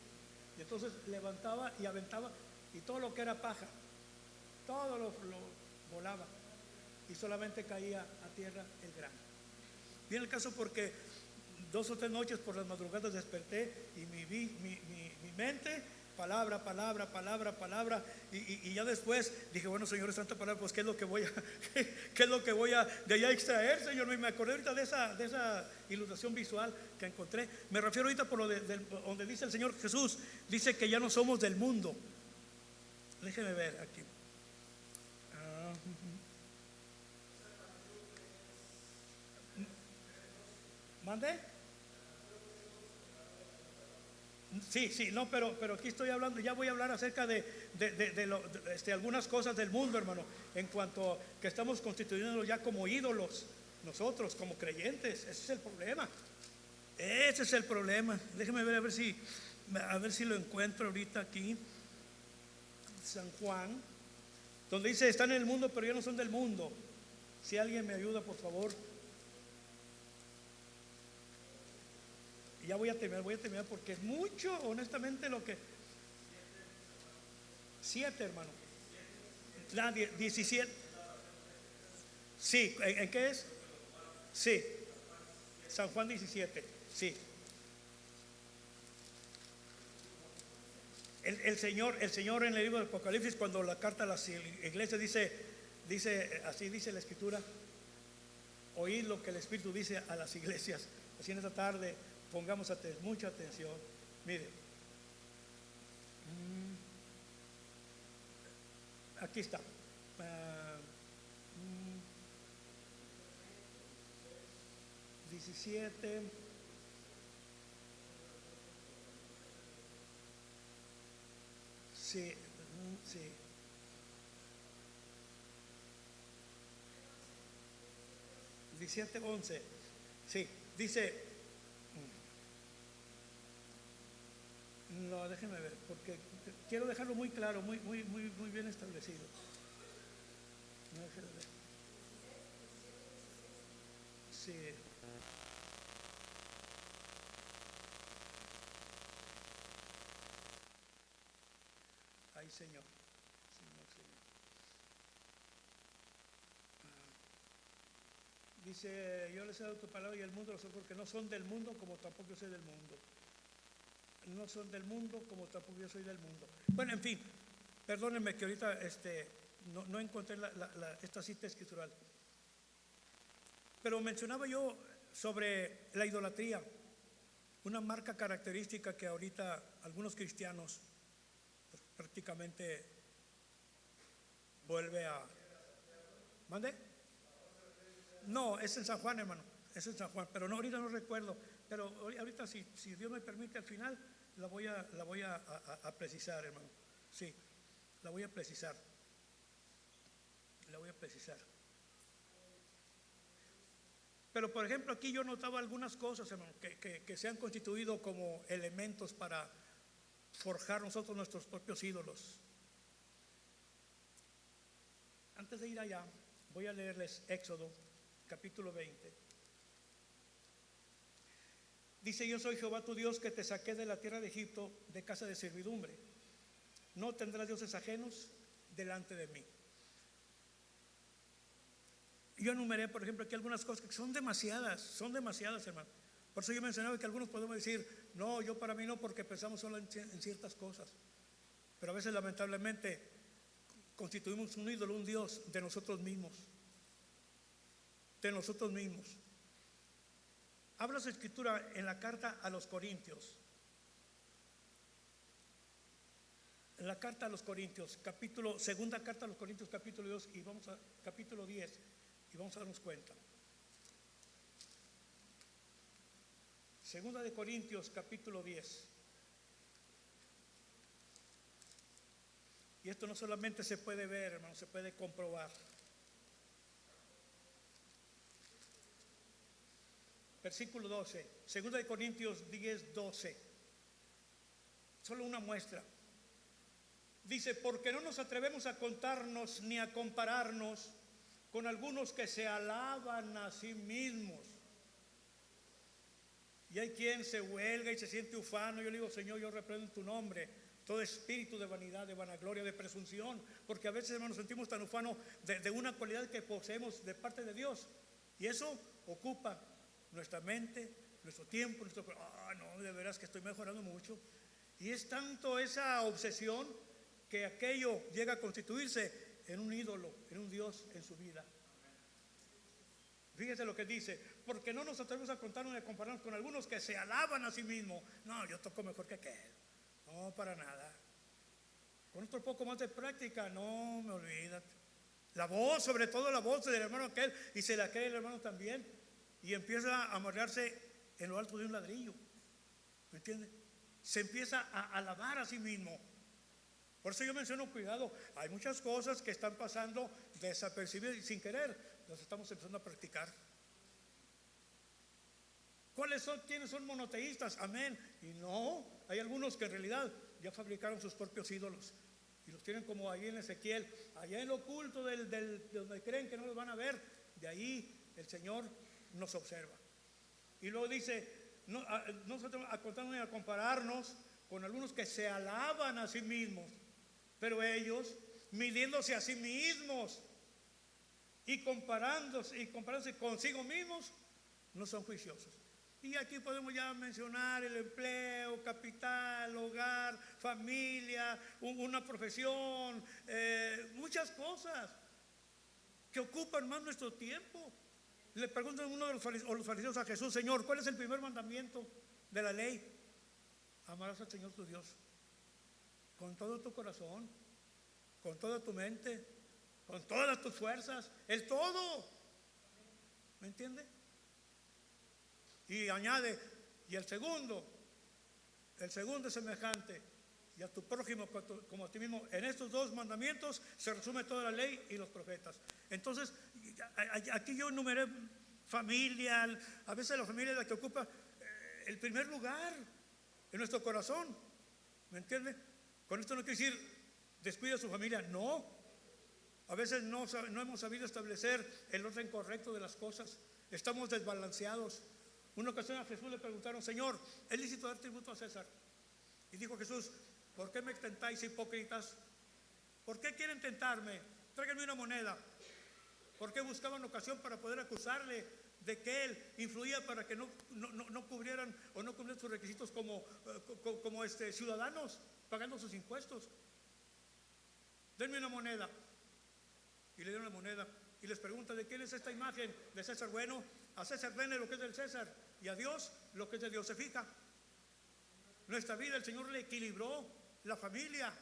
Y entonces levantaba y aventaba, y todo lo que era paja, todo lo volaba. Y solamente caía a tierra el grano. Viene el caso porque 2 o 3 noches por las madrugadas desperté y mi mente palabra, palabra, palabra, palabra, y ya después dije, bueno, Señor, es tanta palabra, pues ¿qué es lo que voy a, qué es lo que voy a de allá extraer, Señor? Y me acordé ahorita de esa ilustración visual que encontré. Me refiero ahorita por lo donde dice el Señor Jesús, dice que ya no somos del mundo. Déjeme ver aquí. ¿Mande? Sí, sí, no, pero aquí estoy hablando, ya voy a hablar acerca de algunas cosas del mundo, hermano, en cuanto a que estamos constituyéndonos ya como ídolos, nosotros como creyentes. Ese es el problema. Ese es el problema. Déjeme ver a ver si lo encuentro ahorita aquí. San Juan, donde dice, están en el mundo, pero ya no son del mundo. Si alguien me ayuda, por favor. Ya voy a terminar porque es mucho, honestamente, lo que... 7, hermano. La 17. Sí, ¿en qué es? Sí, San Juan 17, sí. El Señor en el libro de Apocalipsis, cuando la carta a las iglesias dice, así dice la Escritura, oíd lo que el Espíritu dice a las iglesias. Así en esta tarde pongamos mucha atención. Mire, aquí está. 17. Sí, sí. (17:11) sí, dice. No, déjenme ver, porque quiero dejarlo muy claro, muy bien establecido. No, déjenme ver. Sí. Ay, Señor. Dice, yo les he dado tu palabra y el mundo lo sé, porque no son del mundo como tampoco yo soy del mundo. No son del mundo como tampoco yo soy del mundo. Bueno, en fin, perdónenme que ahorita no encontré esta cita escritural. Pero mencionaba yo sobre la idolatría, una marca característica que ahorita algunos cristianos pues, prácticamente vuelve a... ¿Mande? No, es en San Juan, hermano, es en San Juan, pero no, ahorita no recuerdo, pero ahorita si Dios me permite al final la voy a precisar, hermano. Sí, la voy a precisar. Pero por ejemplo aquí yo notaba algunas cosas, hermano, que se han constituido como elementos para forjar nosotros nuestros propios ídolos. Antes de ir allá, voy a leerles Éxodo capítulo 20. Dice, yo soy Jehová tu Dios que te saqué de la tierra de Egipto, de casa de servidumbre. No tendrás dioses ajenos delante de mí. Yo enumeré, por ejemplo, aquí algunas cosas que son demasiadas, hermano. Por eso yo mencionaba que algunos podemos decir, no, yo para mí no, porque pensamos solo en ciertas cosas. Pero a veces lamentablemente constituimos un ídolo, un Dios de nosotros mismos. Habla su escritura en la carta a los Corintios. En la carta a los Corintios, segunda carta a los Corintios, capítulo 2 y vamos a capítulo 10 y vamos a darnos cuenta. Segunda de Corintios, capítulo 10. Y esto no solamente se puede ver, hermano, se puede comprobar. Versículo 12, segunda de Corintios 10, 12. Solo una muestra. Dice, porque no nos atrevemos a contarnos ni a compararnos con algunos que se alaban a sí mismos. Y hay quien se huelga y se siente ufano. Yo le digo, Señor, yo reprendo en tu nombre todo espíritu de vanidad, de vanagloria, de presunción, porque a veces, hermanos, nos sentimos tan ufanos de una cualidad que poseemos de parte de Dios, y eso ocupa nuestra mente, nuestro tiempo, no, de veras que estoy mejorando mucho. Y es tanto esa obsesión que aquello llega a constituirse en un ídolo, en un Dios en su vida. Fíjese lo que dice: porque no nos atrevemos a contarnos ni a compararnos con algunos que se alaban a sí mismos. No, yo toco mejor que aquel. No, para nada. Con otro poco más de práctica, no me olvídate. La voz, sobre todo la voz del hermano aquel, y se la cree el hermano también, y empieza a amarrarse en lo alto de un ladrillo. ¿Me entiende? Se empieza a alabar a sí mismo. Por eso yo menciono cuidado. Hay muchas cosas que están pasando desapercibidas y sin querer las estamos empezando a practicar. ¿Cuáles son? ¿Quiénes son monoteístas? Amén. Y no, hay algunos que en realidad ya fabricaron sus propios ídolos y los tienen como ahí en Ezequiel, allá en lo oculto de donde creen que no los van a ver. De ahí el Señor nos observa. Y luego dice: no a contarnos ni a compararnos con algunos que se alaban a sí mismos, pero ellos, midiéndose a sí mismos y comparándose consigo mismos, no son juiciosos. Y aquí podemos ya mencionar el empleo, capital, hogar, familia, una profesión, muchas cosas que ocupan más nuestro tiempo. Le preguntan uno de los fariseos a Jesús: Señor, ¿cuál es el primer mandamiento de la ley? Amarás al Señor tu Dios con todo tu corazón, con toda tu mente, con todas tus fuerzas, el todo. ¿Me entiende? Y añade: y el segundo es semejante: y a tu prójimo como a ti mismo. En estos dos mandamientos se resume toda la ley y los profetas. Entonces, aquí yo enumeré familia. A veces la familia es la que ocupa el primer lugar en nuestro corazón. ¿Me entiende? Con esto no quiere decir descuida a su familia, no. A veces no hemos sabido establecer el orden correcto de las cosas. Estamos desbalanceados. Una ocasión a Jesús le preguntaron: Señor, ¿es lícito dar tributo a César? Y dijo Jesús: ¿por qué me tentáis, hipócritas? ¿Por qué quieren tentarme? Tráiganme una moneda. ¿Por qué buscaban ocasión para poder acusarle de que él influía para que no cubrieran o no cumplieran sus requisitos como ciudadanos, pagando sus impuestos? Denme una moneda. Y le dieron la moneda. Y les pregunta: ¿de quién es esta imagen? ¿De César? Bueno, a César denle lo que es del César, y a Dios lo que es de Dios. Se fija, nuestra vida el Señor le equilibró, la familia,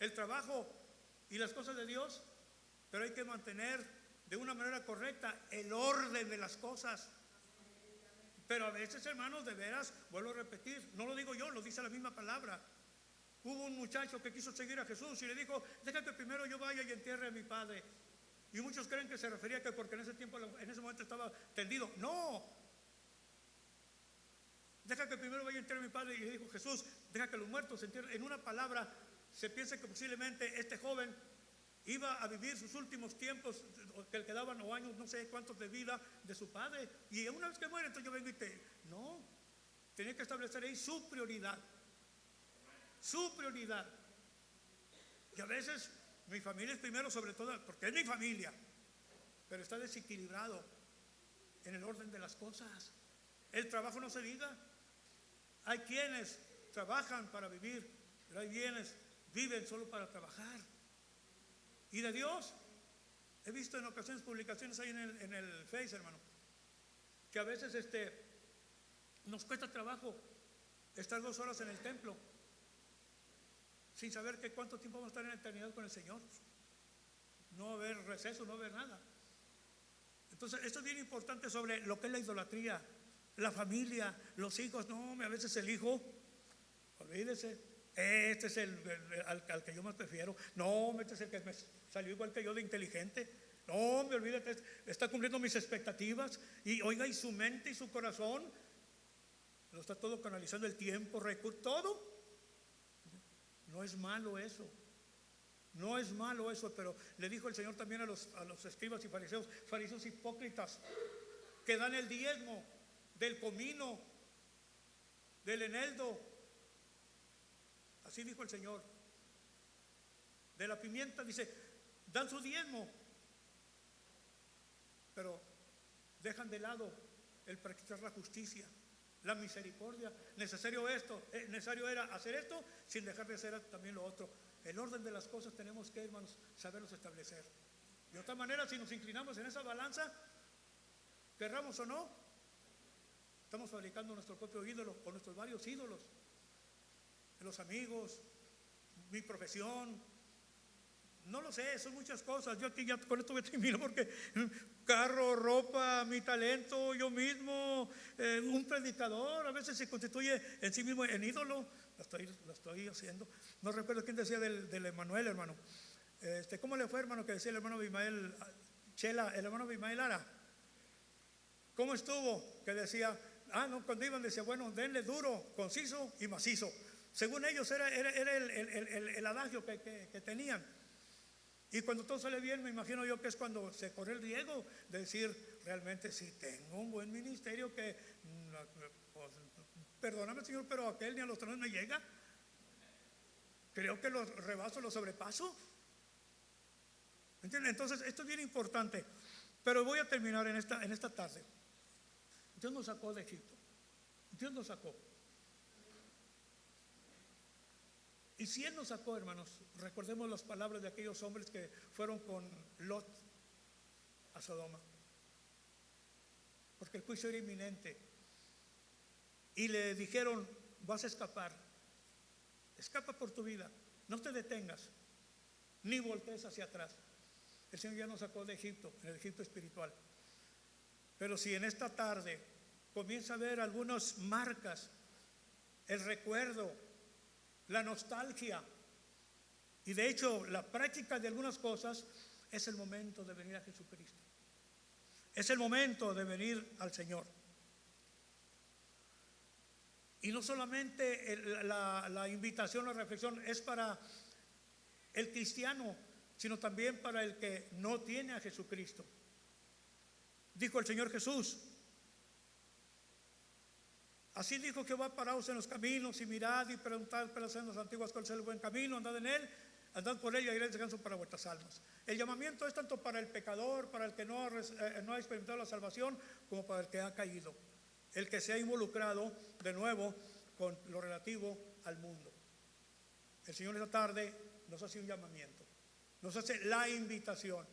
el trabajo y las cosas de Dios, pero hay que mantener de una manera correcta el orden de las cosas. Pero a veces, hermanos, de veras, vuelvo a repetir, no lo digo yo, lo dice la misma palabra. Hubo un muchacho que quiso seguir a Jesús y le dijo: deja que primero yo vaya y entierre a mi padre. Y muchos creen que se refería que porque en ese momento estaba tendido. No, deja que primero vaya y entierre a mi padre. Y le dijo Jesús: deja que los muertos se entierren. En una palabra, se piensa que posiblemente este joven iba a vivir sus últimos tiempos que le quedaban, o años, no sé cuántos, de vida de su padre. Y una vez que muere, entonces yo vengo y no, tenía que establecer ahí su prioridad. Su prioridad. Y a veces mi familia es primero, sobre todo porque es mi familia, pero está desequilibrado en el orden de las cosas. El trabajo no se diga. Hay quienes trabajan para vivir, pero hay quienes viven solo para trabajar. Y de Dios, he visto en ocasiones publicaciones ahí en el Face, hermano, que a veces nos cuesta trabajo estar 2 horas en el templo sin saber que cuánto tiempo vamos a estar en la eternidad con el Señor. No va a haber receso, no va a haber nada. Entonces, esto es bien importante sobre lo que es la idolatría, la familia, los hijos. No, a veces el hijo, olvídese, este es al que yo más prefiero. No, este es el que me salió igual que yo de inteligente. No, me olvídate, está cumpliendo mis expectativas. Y oiga, y su mente y su corazón lo está todo canalizando, el tiempo, recursos, todo. No es malo eso. No es malo eso, pero le dijo el Señor también a los escribas y fariseos hipócritas, que dan el diezmo del comino, del eneldo. Así dijo el Señor. De la pimienta, dice, dan su diezmo, pero dejan de lado el practicar la justicia, la misericordia. Necesario era hacer esto sin dejar de hacer también lo otro. El orden de las cosas tenemos que, hermanos, saberlos establecer. De otra manera, si nos inclinamos en esa balanza, querramos o no, estamos fabricando nuestro propio ídolo o nuestros varios ídolos. Los amigos, mi profesión, no lo sé, son muchas cosas. Yo aquí ya con esto me termino, porque carro, ropa, mi talento, yo mismo, un predicador a veces se constituye en sí mismo en ídolo. Lo estoy haciendo. No recuerdo quién decía del Emanuel, hermano. ¿Cómo le fue, hermano, que decía el hermano Abimael Chela, el hermano Abimael Lara? ¿Cómo estuvo? Que decía, no, cuando iban decía, bueno, denle duro, conciso y macizo. Según ellos era el adagio que tenían. Y cuando todo sale bien, me imagino yo que es cuando se corre el riesgo de decir, realmente sí tengo un buen ministerio que, pues, perdóname, Señor, pero aquel ni a los tronos me llega. Creo que los rebaso, los sobrepaso. ¿Entienden? Entonces, esto es bien importante. Pero voy a terminar en esta tarde. Dios nos sacó de Egipto. Dios nos sacó. Y si Él nos sacó, hermanos, recordemos las palabras de aquellos hombres que fueron con Lot a Sodoma, porque el juicio era inminente, y le dijeron, vas a escapar, escapa por tu vida, no te detengas, ni voltees hacia atrás. El Señor ya nos sacó de Egipto, en el Egipto espiritual. Pero si en esta tarde comienza a ver algunas marcas, el recuerdo, la nostalgia, y de hecho la práctica de algunas cosas, es el momento de venir a Jesucristo. Es el momento de venir al Señor. Y no solamente la invitación, la reflexión es para el cristiano, sino también para el que no tiene a Jesucristo. Dijo el Señor Jesús, así dijo Jehová, paraos en los caminos y mirad y preguntad por las sendas antiguas cuál es el buen camino, andad en él, andad por él y haréis descanso para vuestras almas. El llamamiento es tanto para el pecador, para el que no ha experimentado la salvación, como para el que ha caído, el que se ha involucrado de nuevo con lo relativo al mundo. El Señor esta tarde nos hace un llamamiento, nos hace la invitación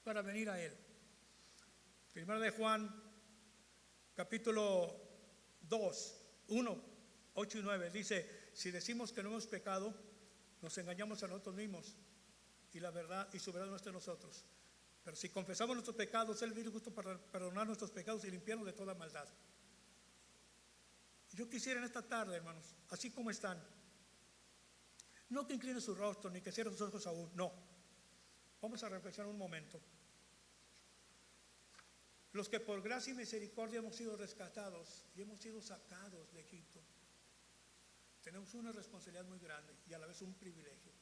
para venir a Él. Primera de Juan, capítulo 2, 1, 8 y 9 dice, si decimos que no hemos pecado, nos engañamos a nosotros mismos y la verdad y su verdad no está en nosotros. Pero si confesamos nuestros pecados, Él es vivo y justo para perdonar nuestros pecados y limpiarnos de toda maldad. Yo quisiera en esta tarde, hermanos, así como están, no que incline su rostro ni que cierre sus ojos aún, no. Vamos a reflexionar un momento. Los que por gracia y misericordia hemos sido rescatados y hemos sido sacados de Egipto, tenemos una responsabilidad muy grande y a la vez un privilegio: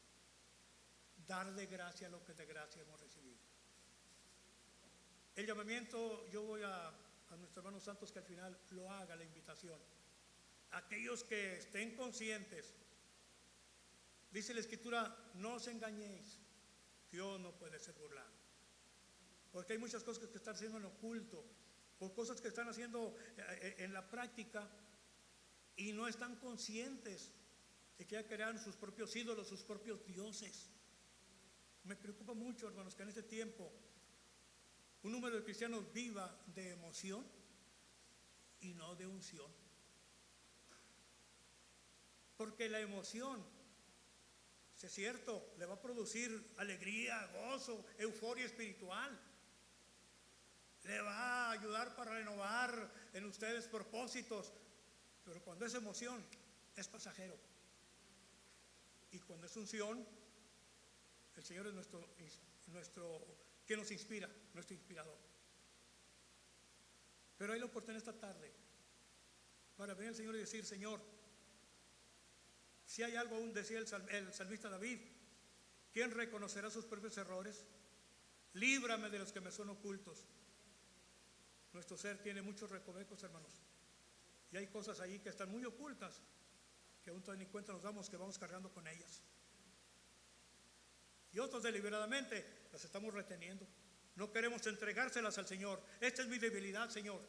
dar de gracia lo que de gracia hemos recibido. El llamamiento, yo voy a nuestros hermanos santos que al final lo haga la invitación. Aquellos que estén conscientes, dice la Escritura, no os engañéis, Dios no puede ser burlado. Porque hay muchas cosas que están haciendo en oculto, o cosas que están haciendo en la práctica, y no están conscientes de que ya crearon sus propios ídolos, sus propios dioses. Me preocupa mucho, hermanos, que en este tiempo un número de cristianos viva de emoción y no de unción. Porque la emoción, si es cierto, le va a producir alegría, gozo, euforia espiritual. Le va a ayudar para renovar en ustedes propósitos. Pero cuando es emoción, es pasajero. Y cuando es unción, el Señor es nuestro que nos inspira, nuestro inspirador. Pero hay la oportunidad esta tarde para venir al Señor y decir: Señor, si hay algo, aún decía el salmista David, ¿quién reconocerá sus propios errores? Líbrame de los que me son ocultos. Nuestro ser tiene muchos recovecos, hermanos, y hay cosas ahí que están muy ocultas, que aún todavía ni cuenta nos damos que vamos cargando con ellas. Y otros deliberadamente las estamos reteniendo. No queremos entregárselas al Señor. Esta es mi debilidad, Señor.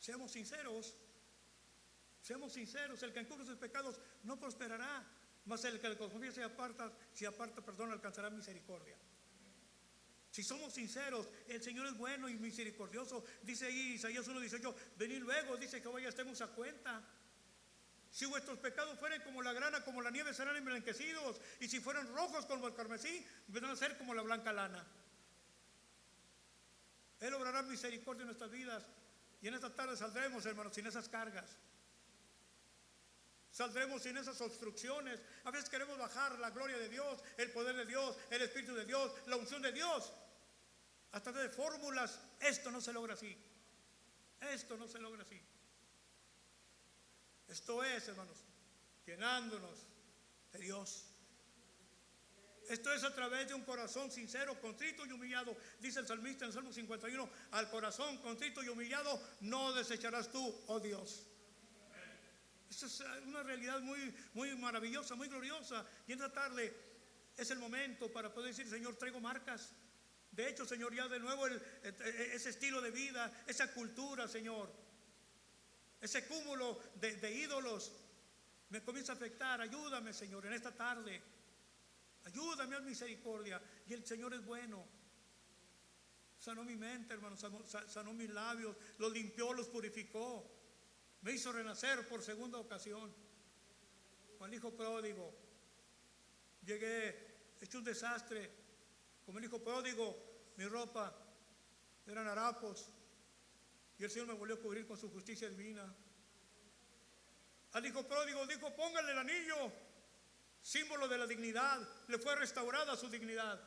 Seamos sinceros, seamos sinceros. El que encubre sus pecados no prosperará, mas el que le confiesa y aparta, alcanzará misericordia. Si somos sinceros, el Señor es bueno y misericordioso. Dice ahí Isaías 1:18, venid luego, dice que hoy estemos a cuenta. Si vuestros pecados fueren como la grana, como la nieve, serán emblanquecidos. Y si fueran rojos como el carmesí, vendrán a ser como la blanca lana. Él obrará misericordia en nuestras vidas. Y en esta tarde saldremos, hermanos, sin esas cargas. Saldremos sin esas obstrucciones. A veces queremos bajar la gloria de Dios, el poder de Dios, el Espíritu de Dios, la unción de Dios. A través de fórmulas. Esto no se logra así. Esto no se logra así. Esto es, hermanos, llenándonos de Dios. Esto es a través de un corazón sincero, contrito y humillado. Dice el salmista en el Salmo 51, al corazón contrito y humillado no desecharás tú, oh Dios. Esto es una realidad muy, muy maravillosa, muy gloriosa. Y en esta tarde es el momento para poder decir, Señor, traigo marcas. De hecho, Señor, ya de nuevo ese estilo de vida, esa cultura, Señor, ese cúmulo de ídolos me comienza a afectar. Ayúdame, Señor, en esta tarde. Ayúdame a misericordia. Y el Señor es bueno. Sanó mi mente, hermano, sanó mis labios, los limpió, los purificó. Me hizo renacer por segunda ocasión. Con el hijo pródigo llegué hecho un desastre. Como el hijo pródigo, mi ropa eran harapos. Y el Señor me volvió a cubrir con su justicia divina. Al hijo pródigo dijo, póngale el anillo, símbolo de la dignidad. Le fue restaurada su dignidad.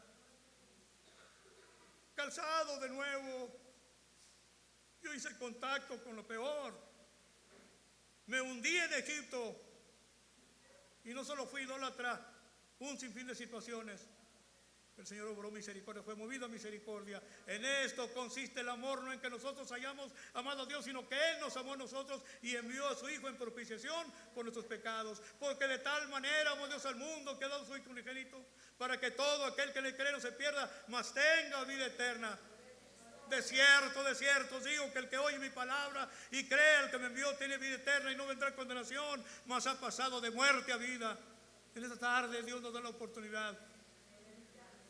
Calzado de nuevo. Yo hice contacto con lo peor. Me hundí en Egipto. Y no solo fui idólatra, un sinfín de situaciones. El Señor obró misericordia, fue movido a misericordia. En esto consiste el amor, no en que nosotros hayamos amado a Dios, sino que Él nos amó a nosotros y envió a su Hijo en propiciación por nuestros pecados. Porque de tal manera amó Dios al mundo que ha dado su Hijo unigénito, para que todo aquel que le cree no se pierda, mas tenga vida eterna. De cierto os digo que el que oye mi palabra y cree al que me envió tiene vida eterna y no vendrá condenación, mas ha pasado de muerte a vida. En esta tarde Dios nos da la oportunidad.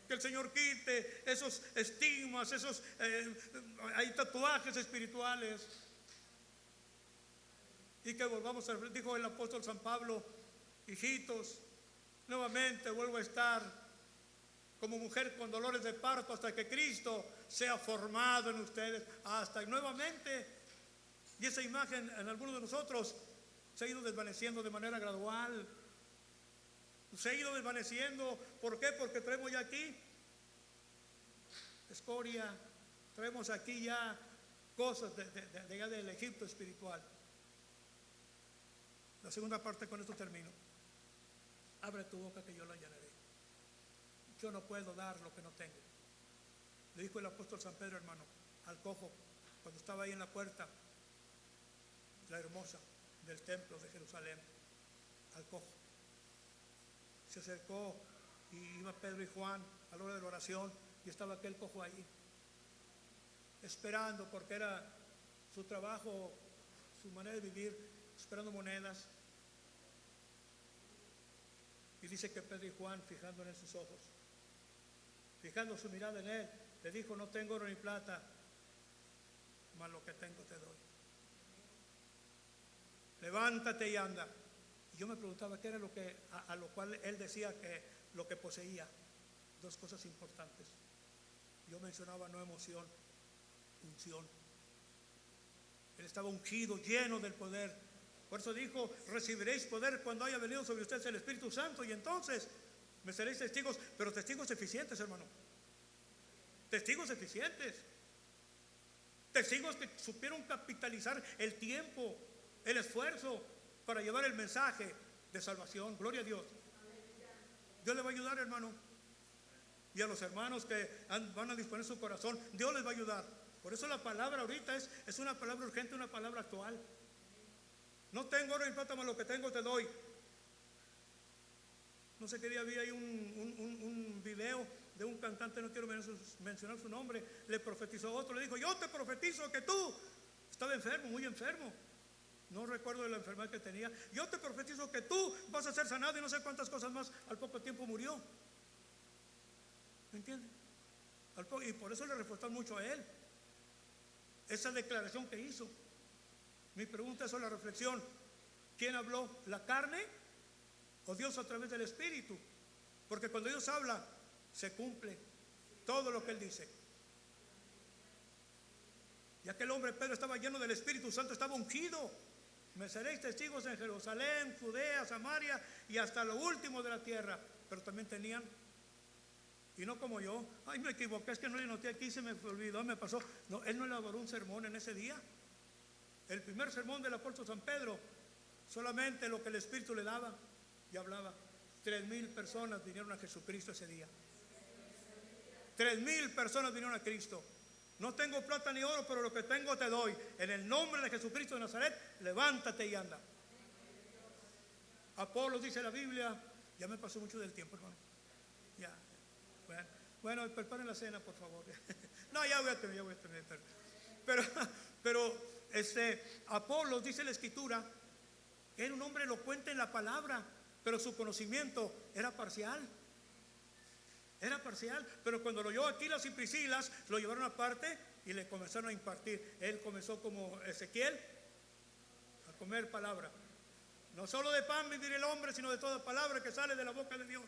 Que el Señor quite esos estigmas, hay tatuajes espirituales. Y que volvamos a, dijo el apóstol San Pablo, hijitos, nuevamente vuelvo a estar como mujer con dolores de parto hasta que Cristo sea formado en ustedes, hasta nuevamente. Y esa imagen en algunos de nosotros se ha ido desvaneciendo de manera gradual. Se ha ido desvaneciendo. ¿Por qué? Porque traemos ya aquí escoria, traemos aquí ya cosas de allá del Egipto espiritual. La segunda parte, con esto termino. Abre tu boca que yo la llenaré. Yo no puedo dar lo que no tengo. Le dijo el apóstol San Pedro, hermano, al cojo, cuando estaba ahí en la puerta, la hermosa del templo de Jerusalén, al cojo. Se acercó y iba Pedro y Juan a la hora de la oración y estaba aquel cojo ahí, esperando, porque era su trabajo, su manera de vivir, esperando monedas. Y dice que Pedro y Juan, fijando en él sus ojos, fijando su mirada en él, le dijo, no tengo oro ni plata, mas lo que tengo te doy. Levántate y anda. Y yo me preguntaba qué era lo que, a lo cual él decía que lo que poseía. Dos cosas importantes. Yo mencionaba no emoción, unción. Él estaba ungido, lleno del poder. Por eso dijo, recibiréis poder cuando haya venido sobre ustedes el Espíritu Santo, y entonces me seréis testigos, pero testigos eficientes, hermano. Testigos eficientes. Testigos que supieron capitalizar el tiempo, el esfuerzo para llevar el mensaje de salvación. Gloria a Dios. Dios le va a ayudar, hermano. Y a los hermanos que van a disponer su corazón, Dios les va a ayudar. Por eso la palabra ahorita es una palabra urgente, una palabra actual. No tengo oro ni plata, mas lo que tengo te doy. No sé qué día había ahí un video de un cantante, no quiero mencionar su nombre, le profetizó a otro, le dijo, yo te profetizo que tú Estaba enfermo, muy enfermo. No recuerdo de la enfermedad que tenía. Yo te profetizo que tú vas a ser sanado y no sé cuántas cosas más. Al poco tiempo murió. ¿Me entiendes? Y por eso le refuerzan mucho a él esa declaración que hizo. Mi pregunta es la reflexión: ¿quién habló? ¿La carne o Dios a través del Espíritu? Porque cuando Dios habla, se cumple todo lo que Él dice. Y aquel hombre Pedro estaba lleno del Espíritu Santo, estaba ungido. Me seréis testigos en Jerusalén, Judea, Samaria y hasta lo último de la tierra. Pero también tenían, y no como yo, ay, me equivoqué, es que no le noté aquí, se me olvidó, me pasó. No, él no elaboró un sermón en ese día. El primer sermón del apóstol San Pedro, solamente lo que el Espíritu le daba y hablaba. 3,000 personas vinieron a Jesucristo ese día. 3,000 personas vinieron a Cristo. No tengo plata ni oro, pero lo que tengo te doy. En el nombre de Jesucristo de Nazaret, levántate y anda. Apolos, dice la Biblia. Ya me pasó mucho del tiempo, hermano. Ya. Bueno, preparen la cena, por favor. No, ya voy a terminar. Pero Apolos, dice la Escritura, que era un hombre elocuente en la palabra, pero su conocimiento era parcial. Era parcial, pero cuando lo oyó Aquilas y Priscilas, lo llevaron aparte y le comenzaron a impartir. Él comenzó como Ezequiel a comer palabra. No solo de pan vivirá el hombre, sino de toda palabra que sale de la boca de Dios.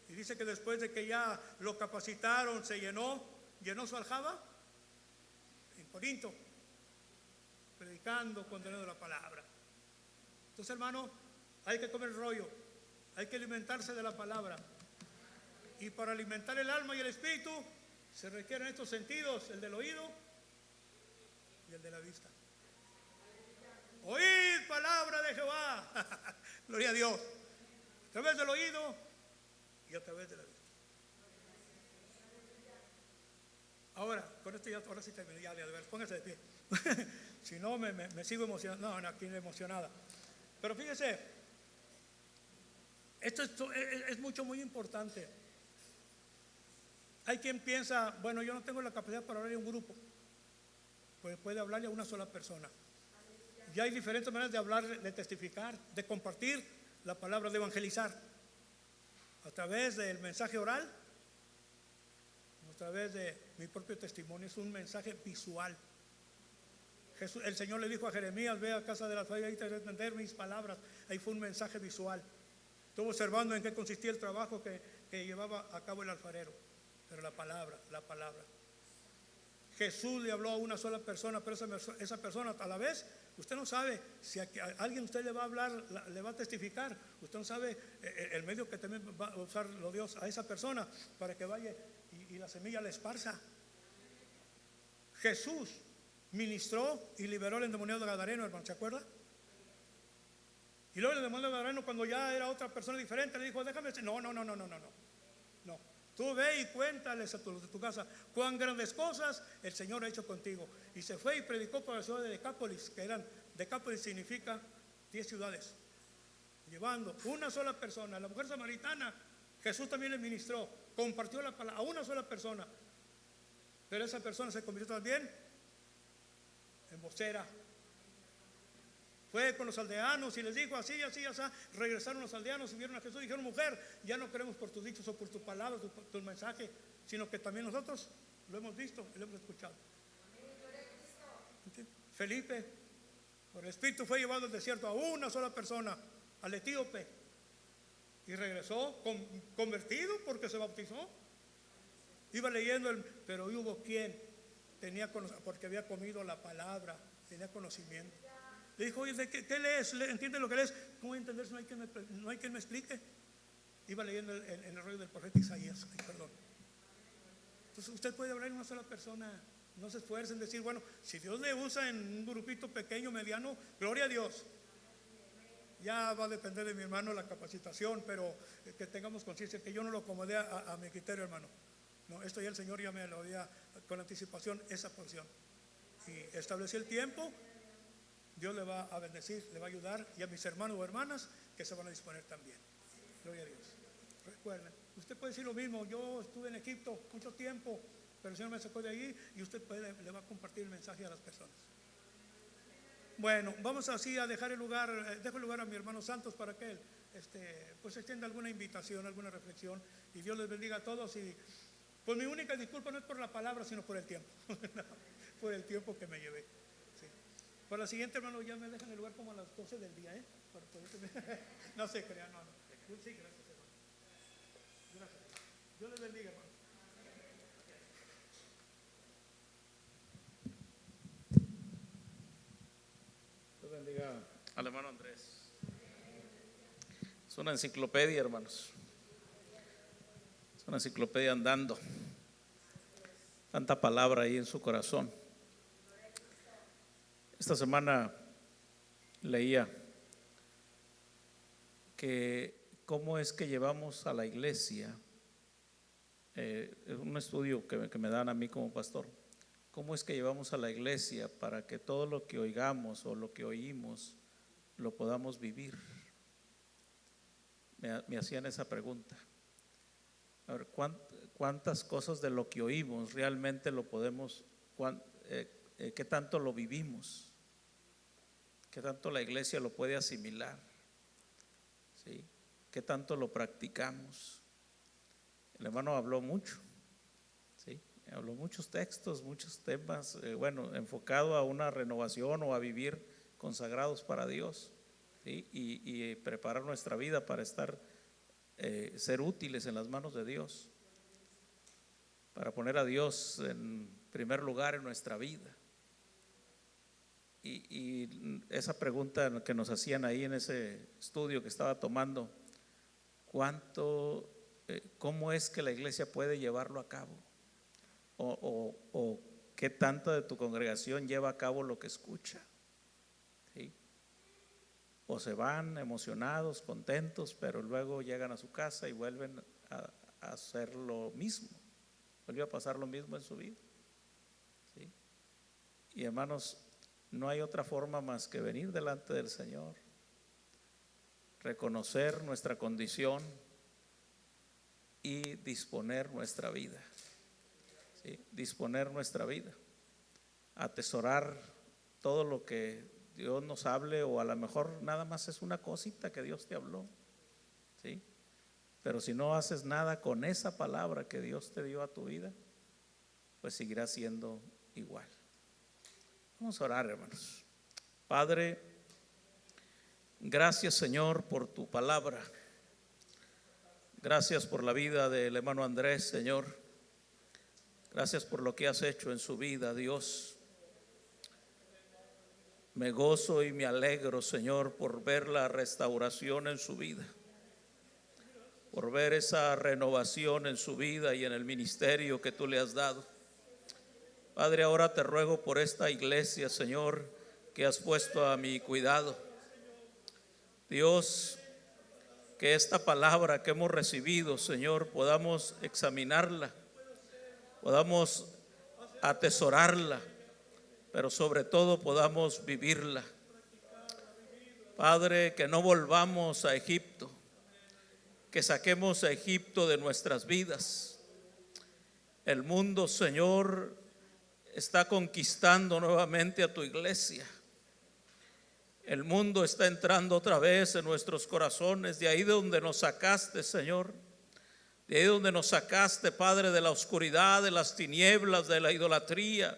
Y dice que después de que ya lo capacitaron, se llenó su aljaba en Corinto, predicando, condenando la palabra. Entonces, hermano, hay que comer rollo, hay que alimentarse de la palabra. Y para alimentar el alma y el espíritu se requieren estos sentidos: el del oído y el de la vista. Oíd palabra de Jehová. Gloria a Dios. A través del oído y a través de la vista. Ahora, con esto ahora sí terminé. Ya, de ver, póngase de pie. Si no, me sigo emocionando. No, aquí emocionada. Pero fíjese, esto es muy importante. Hay quien piensa, bueno, yo no tengo la capacidad para hablar en un grupo. Pues puede hablarle a una sola persona. Y hay diferentes maneras de hablar, de testificar, de compartir la palabra, de evangelizar. A través del mensaje oral, a través de mi propio testimonio. Es un mensaje visual. El Señor le dijo a Jeremías: ve a casa de la falla y te haré entender mis palabras. Ahí fue un mensaje visual. Estuvo observando en qué consistía el trabajo que llevaba a cabo el alfarero. Pero la palabra. Jesús le habló a una sola persona, pero esa persona a la vez, usted no sabe si a alguien usted le va a hablar, le va a testificar. Usted no sabe el medio que también va a usar Dios a esa persona para que vaya y la semilla la esparza. Jesús ministró y liberó al endemoniado gadareno, hermano, ¿se acuerda? Y luego el endemoniado gadareno, cuando ya era otra persona diferente, le dijo: déjame decir. No. Tú ve y cuéntales a los de tu casa cuán grandes cosas el Señor ha hecho contigo. Y se fue y predicó por la ciudad de Decápolis, Decápolis significa 10 ciudades, llevando una sola persona. La mujer samaritana, Jesús también le ministró, compartió la palabra a una sola persona, pero esa persona se convirtió también en vocera. Fue con los aldeanos y les dijo así. Regresaron los aldeanos y vieron a Jesús y dijeron: mujer, ya no creemos por tus dichos o por tus palabras, tu mensaje, sino que también nosotros lo hemos visto y lo hemos escuchado. ¿Entiendes? Felipe, por el Espíritu, fue llevado al desierto a una sola persona, al etíope, y regresó convertido porque se bautizó. Iba leyendo, pero hubo quien tenía conocimiento, porque había comido la palabra, tenía conocimiento. Le dijo: oye, ¿qué lees? ¿Entiendes lo que lees? ¿Cómo voy a entender si no hay quien me explique? Iba leyendo en el rollo del profeta Isaías. Entonces usted puede hablar en una sola persona. No se esfuercen en decir: bueno, si Dios le usa en un grupito pequeño, mediano, gloria a Dios. Ya va a depender de mi hermano la capacitación, pero que tengamos conciencia que yo no lo acomodé a mi criterio, hermano. No, esto ya el Señor ya me lo dio con anticipación, esa porción. Y establecí el tiempo. Dios le va a bendecir, le va a ayudar, y a mis hermanos o hermanas que se van a disponer también. Gloria a Dios. Recuerden, usted puede decir lo mismo: yo estuve en Egipto mucho tiempo pero el Señor me sacó de ahí y usted le va a compartir el mensaje a las personas. Bueno, vamos así a dejar el lugar, dejo el lugar a mi hermano Santos para que él pues extienda alguna invitación, alguna reflexión, y Dios les bendiga a todos. Y pues mi única disculpa no es por la palabra, sino por el tiempo. Por el tiempo que me llevé. Sí. Por la siguiente, hermano, ya me dejan el lugar como a las 12 del día, para poder... No se crean, no. Sí, gracias, hermano. Gracias. Dios les bendiga, hermano. Dios bendiga al hermano Andrés. Es una enciclopedia, hermanos. Es una enciclopedia andando. Tanta palabra ahí en su corazón. Esta semana leía que cómo es que llevamos a la iglesia, es un estudio que me dan a mí como pastor, cómo es que llevamos a la iglesia para que todo lo que oigamos o lo que oímos lo podamos vivir. Me hacían esa pregunta. A ver, ¿cuántas cosas de lo que oímos realmente lo podemos, qué tanto lo vivimos? ¿Qué tanto la iglesia lo puede asimilar? ¿Sí? ¿Qué tanto lo practicamos? El hermano habló mucho, ¿sí? Habló muchos textos, muchos temas, enfocado a una renovación o a vivir consagrados para Dios, ¿sí? Y preparar nuestra vida para ser útiles en las manos de Dios, para poner a Dios en primer lugar en nuestra vida. Y esa pregunta que nos hacían ahí en ese estudio que estaba tomando, ¿cómo es que la iglesia puede llevarlo a cabo? O qué tanto de tu congregación lleva a cabo lo que escucha, ¿sí? O se van emocionados, contentos, pero luego llegan a su casa y vuelven a hacer lo mismo, vuelve a pasar lo mismo en su vida, ¿sí? Y hermanos, no hay otra forma más que venir delante del Señor, reconocer nuestra condición y disponer nuestra vida, ¿sí? Disponer nuestra vida, atesorar todo lo que Dios nos hable, o a lo mejor nada más es una cosita que Dios te habló, ¿sí? Pero si no haces nada con esa palabra que Dios te dio a tu vida, pues seguirá siendo igual. Vamos a orar, hermanos. Padre, gracias, Señor, por tu palabra. Gracias por la vida del hermano Andrés, Señor. Gracias por lo que has hecho en su vida, Dios. Me gozo y me alegro, Señor, por ver la restauración en su vida, por ver esa renovación en su vida y en el ministerio que tú le has dado. Padre, ahora te ruego por esta iglesia, Señor, que has puesto a mi cuidado. Dios, que esta palabra que hemos recibido, Señor, podamos examinarla, podamos atesorarla, pero sobre todo podamos vivirla. Padre, que no volvamos a Egipto, que saquemos a Egipto de nuestras vidas. El mundo, Señor, está conquistando nuevamente a tu iglesia. El mundo está entrando otra vez en nuestros corazones, de ahí de donde nos sacaste, Señor, de ahí donde nos sacaste, Padre, de la oscuridad, de las tinieblas, de la idolatría.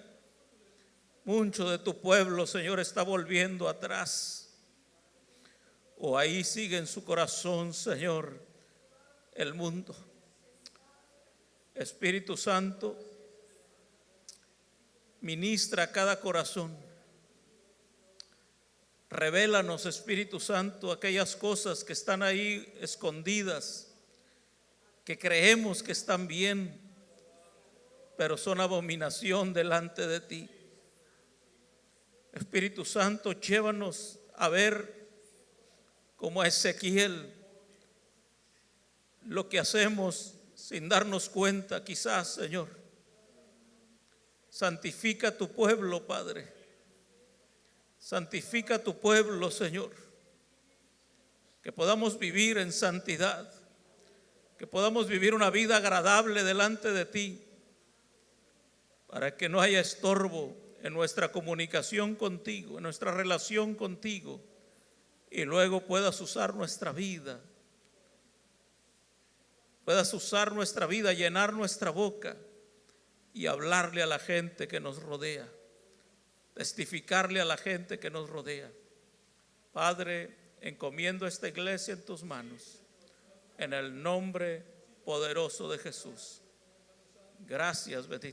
Mucho de tu pueblo, Señor, está volviendo atrás, o ahí sigue en su corazón, Señor, el mundo. Espíritu Santo, ministra a cada corazón. Revélanos, Espíritu Santo, aquellas cosas que están ahí escondidas, que creemos que están bien, pero son abominación delante de ti. Espíritu Santo, llévanos a ver como a Ezequiel lo que hacemos sin darnos cuenta, quizás, Señor. Santifica tu pueblo, Padre. Santifica tu pueblo, Señor. Que podamos vivir en santidad, que podamos vivir una vida agradable delante de ti, para que no haya estorbo en nuestra comunicación contigo, en nuestra relación contigo, y luego puedas usar nuestra vida, llenar nuestra boca y hablarle a la gente que nos rodea, testificarle a la gente que nos rodea. Padre, encomiendo esta iglesia en tus manos, en el nombre poderoso de Jesús. Gracias, bendito.